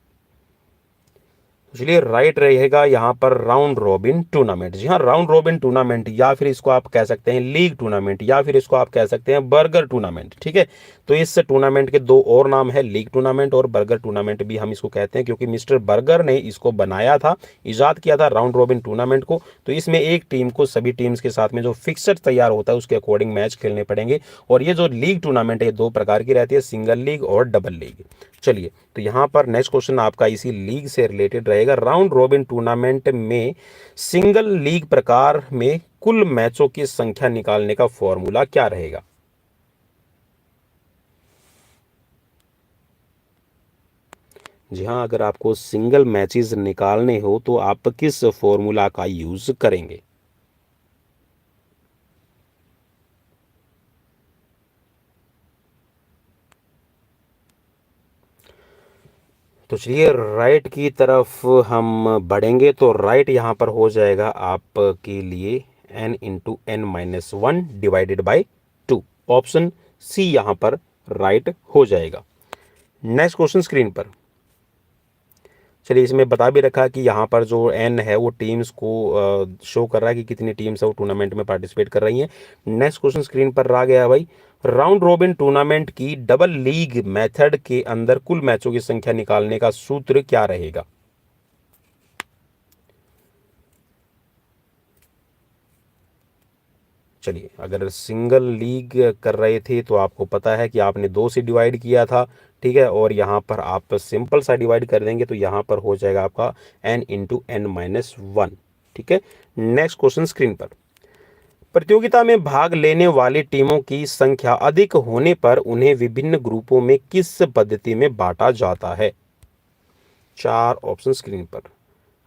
Speaker 1: चलिए राइट रहेगा यहाँ पर राउंड रॉबिन टूर्नामेंट। जी हाँ, राउंड रॉबिन टूर्नामेंट, या फिर इसको आप कह सकते हैं लीग टूर्नामेंट, या फिर इसको आप कह सकते हैं बर्गर टूर्नामेंट। ठीक है, तो इस टूर्नामेंट के 2 और नाम है, लीग टूर्नामेंट और बर्गर टूर्नामेंट भी हम इसको कहते हैं, क्योंकि मिस्टर बर्गर ने इसको बनाया था, इजाद किया था राउंड रॉबिन टूर्नामेंट को। तो इसमें एक टीम को सभी टीम्स के साथ में जो फिक्सर तैयार होता है उसके अकॉर्डिंग मैच खेलने पड़ेंगे। और ये जो लीग टूर्नामेंट है 2 प्रकार की रहती है, सिंगल लीग और डबल लीग। चलिए तो यहाँ पर नेक्स्ट क्वेश्चन आपका इसी लीग से रिलेटेड रहेगा। राउंड रॉबिन टूर्नामेंट में सिंगल लीग प्रकार में कुल मैचों की संख्या निकालने का फॉर्मूला क्या रहेगा? जी हाँ, अगर आपको सिंगल मैचेस निकालने हो तो आप किस फॉर्मूला का यूज करेंगे? तो चलिए राइट की तरफ हम बढ़ेंगे, तो राइट यहाँ पर हो जाएगा आपके लिए n/n-1 divided by 2। Option C यहाँ पर राइट हो जाएगा। नेक्स्ट क्वेश्चन स्क्रीन पर, चलिए इसमें बता भी रखा कि यहाँ पर जो एन है वो टीम्स को शो कर रहा है कि कितनी टीम्स है वो टूर्नामेंट में पार्टिसिपेट कर रही हैं। नेक्स्ट क्वेश्चन स्क्रीन पर आ गया भाई, राउंड रॉबिन टूर्नामेंट की डबल लीग मेथड के अंदर कुल मैचों की संख्या निकालने का सूत्र क्या रहेगा? चलिए अगर सिंगल लीग कर रहे थे तो आपको पता है कि आपने 2 से डिवाइड किया था, ठीक है, और यहाँ पर आप सिंपल सा डिवाइड कर देंगे तो यहाँ पर हो जाएगा आपका n/n-1। ठीक है, नेक्स्ट क्वेश्चन स्क्रीन पर, प्रतियोगिता में भाग लेने वाली टीमों की संख्या अधिक होने पर उन्हें विभिन्न ग्रुपों में किस पद्धति में बांटा जाता है? 4 ऑप्शन स्क्रीन पर।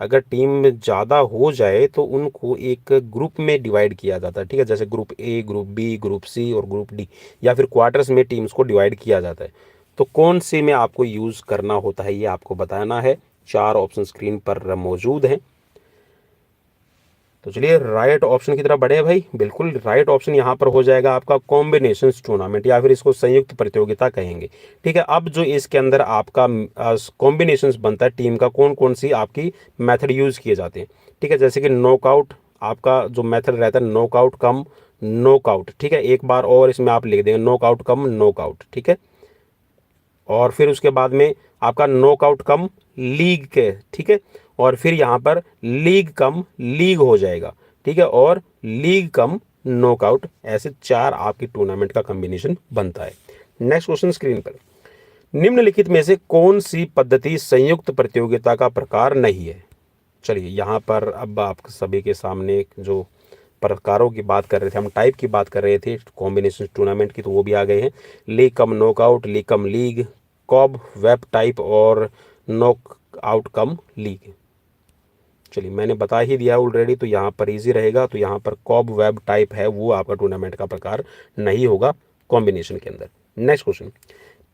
Speaker 1: अगर टीम ज़्यादा हो जाए तो उनको एक ग्रुप में डिवाइड किया जाता है, ठीक है, जैसे group A, group B, group C और ग्रुप डी, या फिर क्वार्टर्स में टीम्स को डिवाइड किया जाता है। तो कौन से में आपको यूज़ करना होता है ये आपको बताना है। 4 ऑप्शन स्क्रीन पर मौजूद हैं। तो चलिए राइट ऑप्शन की तरफ बढ़े भाई, बिल्कुल राइट ऑप्शन यहाँ पर हो जाएगा आपका कॉम्बिनेशन टूर्नामेंट, या फिर इसको संयुक्त प्रतियोगिता कहेंगे। ठीक है, अब जो इसके अंदर आपका कॉम्बिनेशन बनता है टीम का, कौन कौन सी आपकी मेथड यूज किए जाते हैं। ठीक है, जैसे कि नॉकआउट, आपका जो मेथड रहता है नॉकआउट कम नॉकआउट। ठीक है, एक बार और इसमें आप लिख देंगे नॉकआउट कम नॉकआउट। ठीक है, और फिर उसके बाद में आपका नॉकआउट कम लीग के, ठीक है, और फिर यहाँ पर लीग कम लीग हो जाएगा। ठीक है, और लीग कम नॉकआउट, ऐसे 4 आपकी टूर्नामेंट का कॉम्बिनेशन बनता है। नेक्स्ट क्वेश्चन स्क्रीन पर, निम्नलिखित में से कौन सी पद्धति संयुक्त प्रतियोगिता का प्रकार नहीं है? चलिए यहाँ पर अब आप सभी के सामने जो प्रकारों की बात कर रहे थे, हम टाइप की बात कर रहे थे कॉम्बिनेशन टूर्नामेंट की, तो वो भी आ गए हैं। League cum knockout, league cum league, cobweb type और नॉक आउट कम लीग। चलिए मैंने बता ही दिया ऑलरेडी, तो यहाँ पर इजी रहेगा। तो यहाँ पर कॉब वेब टाइप है वो आपका टूर्नामेंट का प्रकार नहीं होगा कॉम्बिनेशन के अंदर। Next question,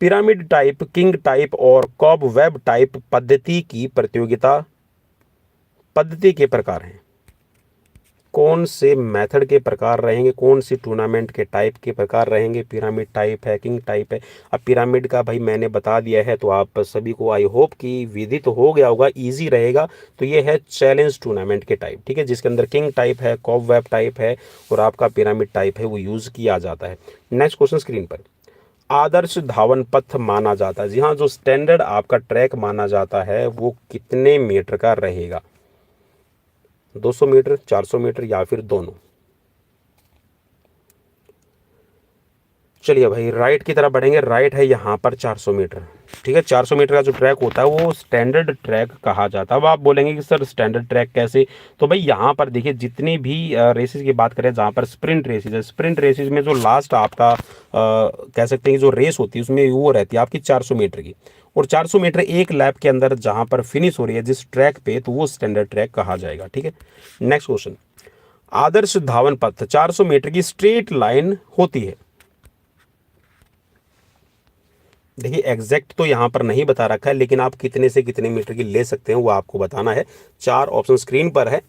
Speaker 1: pyramid type, king type और कॉब वेब टाइप पद्धति की प्रतियोगिता पद्धति के प्रकार हैं। कौन से मेथड के प्रकार रहेंगे, कौन सी टूर्नामेंट के टाइप के प्रकार रहेंगे, पिरामिड टाइप है, किंग टाइप है। अब पिरामिड का भाई मैंने बता दिया है, तो आप सभी को आई होप कि विदित तो हो गया होगा, इजी रहेगा। तो ये है चैलेंज टूर्नामेंट के टाइप, ठीक है, जिसके अंदर किंग टाइप है, कॉबवेब टाइप है और आपका पिरामिड टाइप है, वो यूज़ किया जाता है। नेक्स्ट क्वेश्चन स्क्रीन पर, आदर्श धावन पथ माना जाता है, जी हाँ, जो स्टैंडर्ड आपका ट्रैक माना जाता है वो कितने मीटर का रहेगा, 200 मीटर, 400 मीटर या फिर दोनों। चलिए भाई राइट की तरफ बढ़ेंगे, राइट है यहाँ पर 400 मीटर, ठीक है। 400 मीटर का जो ट्रैक होता है वो स्टैंडर्ड ट्रैक कहा जाता है। अब आप बोलेंगे कि सर स्टैंडर्ड ट्रैक कैसे, तो भाई यहाँ पर देखिए जितनी भी रेसेस की बात करें, जहाँ पर स्प्रिंट रेसेस है, स्प्रिंट रेसेस में जो लास्ट आपका कह सकते हैं कि जो रेस होती है उसमें वो रहती है आपकी 400 मीटर की, और 400 मीटर एक लैप के अंदर जहाँ पर फिनिश हो रही है जिस ट्रैक पे, तो वो स्टैंडर्ड ट्रैक कहा जाएगा, ठीक है। नेक्स्ट क्वेश्चन, आदर्श धावन पथ 400 मीटर की स्ट्रेट लाइन होती है। देखिए एग्जैक्ट तो यहाँ पर नहीं बता रखा है, लेकिन आप कितने से कितने मीटर की ले सकते हैं वो आपको बताना है। 4 ऑप्शन स्क्रीन पर है।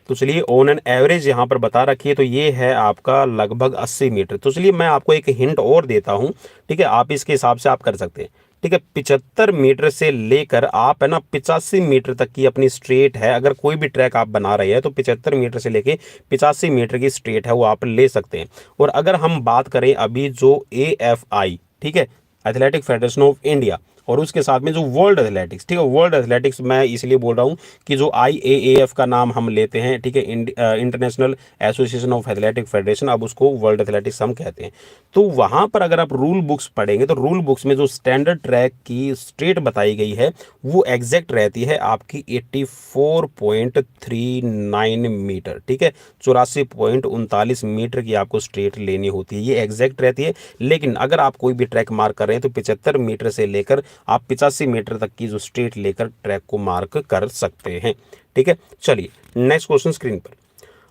Speaker 1: तो चलिए ऑन एन एवरेज यहाँ पर बता रखी है, तो ये है आपका लगभग 80 मीटर। तो चलिए मैं आपको एक हिंट और देता हूँ, ठीक है, आप इसके हिसाब से आप कर सकते हैं, ठीक है। 75 मीटर से लेकर आप है ना 85 मीटर तक की अपनी स्ट्रेट है, अगर कोई भी ट्रैक आप बना रहे हैं तो 75 मीटर से लेके 85 मीटर की स्ट्रेट है वो आप ले सकते हैं। और अगर हम बात करें अभी जो AFI, ठीक है, एथलेटिक फेडरेशन ऑफ इंडिया, और उसके साथ में जो वर्ल्ड एथलेटिक्स, ठीक है, वर्ल्ड एथलेटिक्स मैं इसलिए बोल रहा हूँ कि जो IAAF का नाम हम लेते हैं, ठीक है, international association of athletic federation, अब उसको वर्ल्ड एथलेटिक्स हम कहते हैं। तो वहाँ पर अगर आप रूल बुक्स पढ़ेंगे तो रूल बुक्स में जो स्टैंडर्ड ट्रैक की स्ट्रेट बताई गई है वो एग्जैक्ट रहती है आपकी 84.39 मीटर, ठीक है, 84.39 मीटर की आपको स्ट्रेट लेनी होती है, ये एग्जैक्ट रहती है। लेकिन अगर आप कोई भी ट्रैक मार्क कर रहे हैं तो 75 मीटर से लेकर आप 85 मीटर तक की जो स्ट्रेट लेकर ट्रैक को मार्क कर सकते हैं, ठीक है। चलिए नेक्स्ट क्वेश्चन स्क्रीन पर,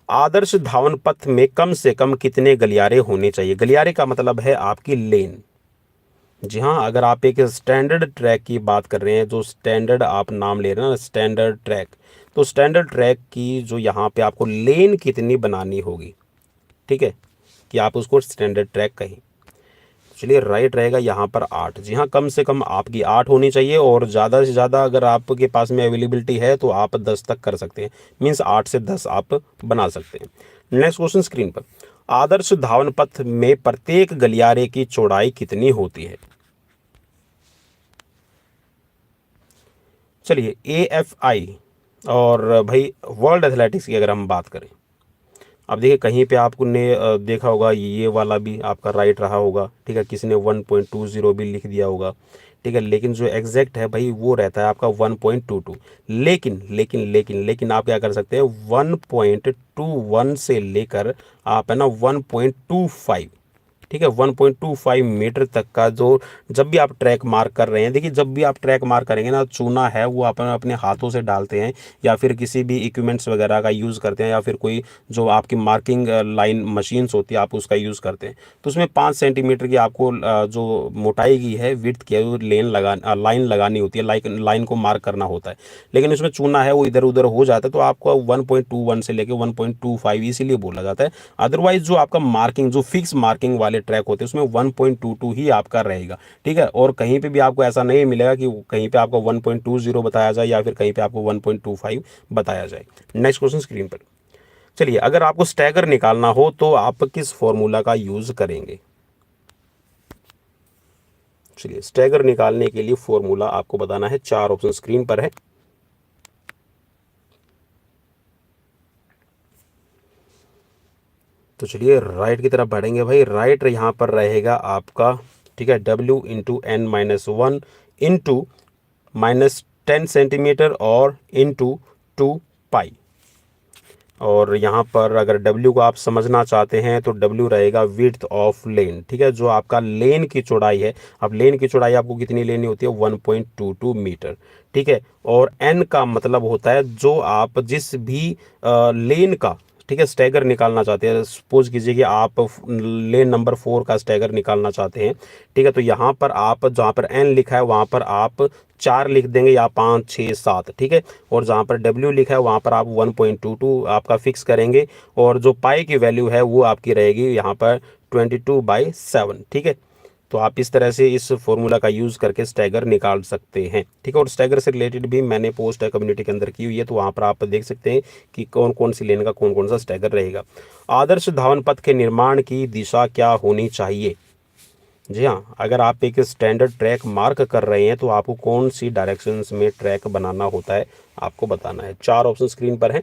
Speaker 1: आदर्श धावन पथ में कम से कम कितने गलियारे होने चाहिए। गलियारे का मतलब है आपकी लेन। जी हाँ, अगर आप एक स्टैंडर्ड ट्रैक की बात कर रहे हैं, जो स्टैंडर्ड आप नाम ले रहे हैं ना स्टैंडर्ड ट्रैक, तो स्टैंडर्ड ट्रैक की जो यहाँ पे आपको लेन कितनी बनानी होगी, ठीक है, कि आप उसको स्टैंडर्ड ट्रैक कहें। चलिए राइट रहेगा यहाँ पर 8। जी हाँ, कम से कम आपकी 8 होनी चाहिए, और ज़्यादा से ज़्यादा अगर आपके पास में अवेलेबिलिटी है तो आप 10 तक कर सकते हैं, मीन्स 8 से 10 आप बना सकते हैं। नेक्स्ट क्वेश्चन स्क्रीन पर, आदर्श धावन पथ में प्रत्येक गलियारे की चौड़ाई कितनी होती है। चलिए AFI और भाई वर्ल्ड एथलेटिक्स की अगर हम बात करें, अब देखिए कहीं पे आपने देखा होगा ये वाला भी आपका राइट रहा होगा, ठीक है, किसी ने 1.20 भी लिख दिया होगा, ठीक है, लेकिन जो एग्जैक्ट है भाई वो रहता है आपका 1.22। लेकिन लेकिन लेकिन लेकिन आप क्या कर सकते हैं, 1.21 से लेकर आप है ना 1.25, ठीक है, 1.25 मीटर तक का जो, जब भी आप ट्रैक मार्क कर रहे हैं, देखिए जब भी आप ट्रैक मार्क करेंगे ना, चूना है वो अपन अपने हाथों से डालते हैं या फिर किसी भी इक्विपमेंट्स वगैरह का यूज़ करते हैं, या फिर कोई जो आपकी मार्किंग लाइन मशीन्स होती है आप उसका यूज़ करते हैं। तो उसमें 5 सेंटीमीटर की आपको जो मोटाई की है, विड्थ की है, वो लाइन लगानी होती है, लाइन को मार्क करना होता है। लेकिन उसमें चूना है वो इधर उधर हो जाता है, तो आपको 1.21 से लेकर 1.25 इसीलिए बोला जाता है। अदरवाइज जो आपका मार्किंग, जो फिक्स मार्किंग वाले ट्रैक होते हैं उसमें 1.22 ही आपका रहेगा, ठीक है। और कहीं पे भी आपको ऐसा नहीं मिलेगा कि कहीं पे आपको 1.20 बताया जाए या फिर कहीं पे आपको 1.25 बताया जाए। नेक्स्ट क्वेश्चन स्क्रीन पर, चलिए अगर आपको स्टैगर निकालना हो तो आप किस फॉर्मूला का यूज करेंगे। चलिए स्टैगर निकालने के लिए फॉर्मूला आपको बताना है, 4 ऑप्शन स्क्रीन पर है। तो चलिए राइट की तरफ बढ़ेंगे भाई, राइट यहाँ पर रहेगा आपका, ठीक है, W × n−1 इंटू -10 सेंटीमीटर और इंटू 2 पाई। और यहाँ पर अगर W को आप समझना चाहते हैं तो W रहेगा विड्थ ऑफ लेन, ठीक है, जो आपका लेन की चौड़ाई है। अब लेन की चौड़ाई आपको कितनी लेनी होती है, 1.22 मीटर, ठीक है। और N का मतलब होता है जो आप जिस भी लेन का ठीक है, स्टैगर निकालना चाहते हैं, सपोज कीजिए कि आप लेन नंबर 4 का स्टैगर निकालना चाहते हैं, ठीक है, तो यहाँ पर आप जहाँ पर एन लिखा है वहाँ पर आप 4 लिख देंगे या 5 6 7, ठीक है, और जहाँ पर डब्ल्यू लिखा है वहाँ पर आप 1.22 आपका फिक्स करेंगे, और जो पाई की वैल्यू है वो आपकी रहेगी यहाँ पर 22/7, ठीक है। तो आप इस तरह से इस फॉर्मूला का यूज़ करके स्टैगर निकाल सकते हैं, ठीक है। और स्टैगर से रिलेटेड भी मैंने पोस्ट है कम्युनिटी के अंदर की हुई है, तो वहाँ पर आप देख सकते हैं कि कौन कौन सी लेन का कौन कौन सा स्टैगर रहेगा। आदर्श धावन पथ के निर्माण की दिशा क्या होनी चाहिए? जी हाँ, अगर आप एक स्टैंडर्ड ट्रैक मार्क कर रहे हैं तो आपको कौन सी डायरेक्शंस में ट्रैक बनाना होता है आपको बताना है। 4 ऑप्शन स्क्रीन पर हैं।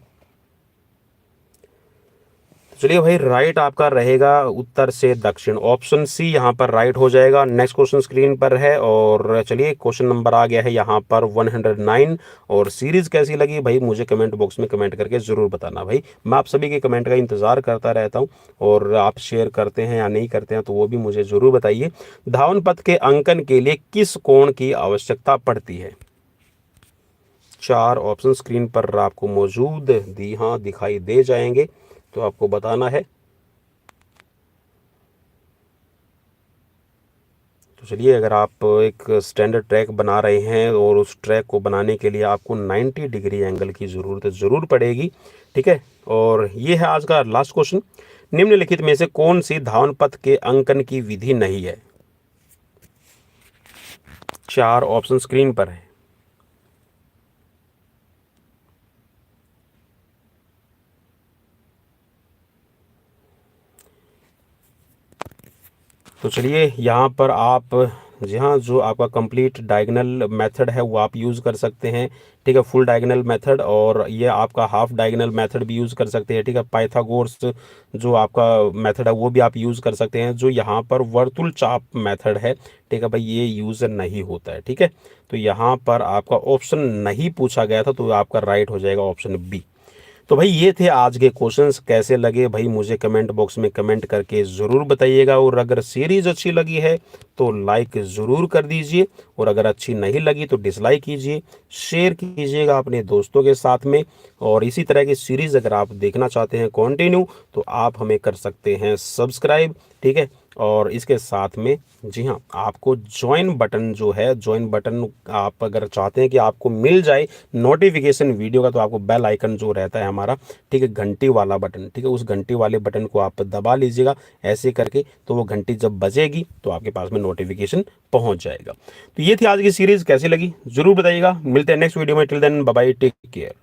Speaker 1: चलिए भाई, राइट आपका रहेगा उत्तर से दक्षिण, ऑप्शन सी यहाँ पर राइट हो जाएगा। नेक्स्ट क्वेश्चन स्क्रीन पर है, और चलिए क्वेश्चन नंबर आ गया है यहाँ पर 109। और सीरीज कैसी लगी भाई मुझे कमेंट बॉक्स में कमेंट करके ज़रूर बताना भाई, मैं आप सभी के कमेंट का इंतज़ार करता रहता हूँ, और आप शेयर करते हैं या नहीं करते हैं तो वो भी मुझे ज़रूर बताइए। धावन पथ के अंकन के लिए किस कोण की आवश्यकता पड़ती है? 4 ऑप्शन स्क्रीन पर आपको मौजूद दिखाई दे जाएंगे, तो आपको बताना है। तो चलिए, अगर आप एक स्टैंडर्ड ट्रैक बना रहे हैं और उस ट्रैक को बनाने के लिए आपको 90 डिग्री एंगल की ज़रूरत ज़रूर पड़ेगी, ठीक है। और ये है आज का लास्ट क्वेश्चन। निम्नलिखित में से कौन सी धावन पथ के अंकन की विधि नहीं है? 4 ऑप्शन स्क्रीन पर है। तो चलिए, यहाँ पर आप जी हाँ, जो आपका कंप्लीट डायगोनल मेथड है वो आप यूज़ कर सकते हैं, ठीक है, फुल डायगोनल मेथड, और ये आपका हाफ डायगोनल मेथड भी यूज़ कर सकते हैं, ठीक है। पाइथागोरस जो आपका मेथड है वो भी आप यूज़ कर सकते हैं। जो यहाँ पर वर्तुल चाप मेथड है, ठीक है भाई, ये यूज़ नहीं होता है, ठीक है। तो यहाँ पर आपका ऑप्शन नहीं पूछा गया था, तो आपका राइट हो जाएगा ऑप्शन बी। तो भाई ये थे आज के क्वेश्चंस, कैसे लगे भाई मुझे कमेंट बॉक्स में कमेंट करके ज़रूर बताइएगा। और अगर सीरीज़ अच्छी लगी है तो लाइक ज़रूर कर दीजिए, और अगर अच्छी नहीं लगी तो डिसलाइक कीजिए, शेयर कीजिएगा अपने दोस्तों के साथ में। और इसी तरह की सीरीज़ अगर आप देखना चाहते हैं कंटिन्यू, तो आप हमें कर सकते हैं सब्सक्राइब, ठीक है। और इसके साथ में जी हाँ, आपको ज्वाइन बटन जो है, ज्वाइन बटन आप अगर चाहते हैं कि आपको मिल जाए नोटिफिकेशन वीडियो का, तो आपको बेल आइकन जो रहता है हमारा, ठीक है, घंटी वाला बटन, ठीक है, उस घंटी वाले बटन को आप दबा लीजिएगा ऐसे करके, तो वो घंटी जब बजेगी तो आपके पास में नोटिफिकेशन पहुंच जाएगा। तो ये थी आज की सीरीज़, कैसी लगी ज़रूर बताइएगा। मिलते हैं नेक्स्ट वीडियो में, till then bye bye, take care.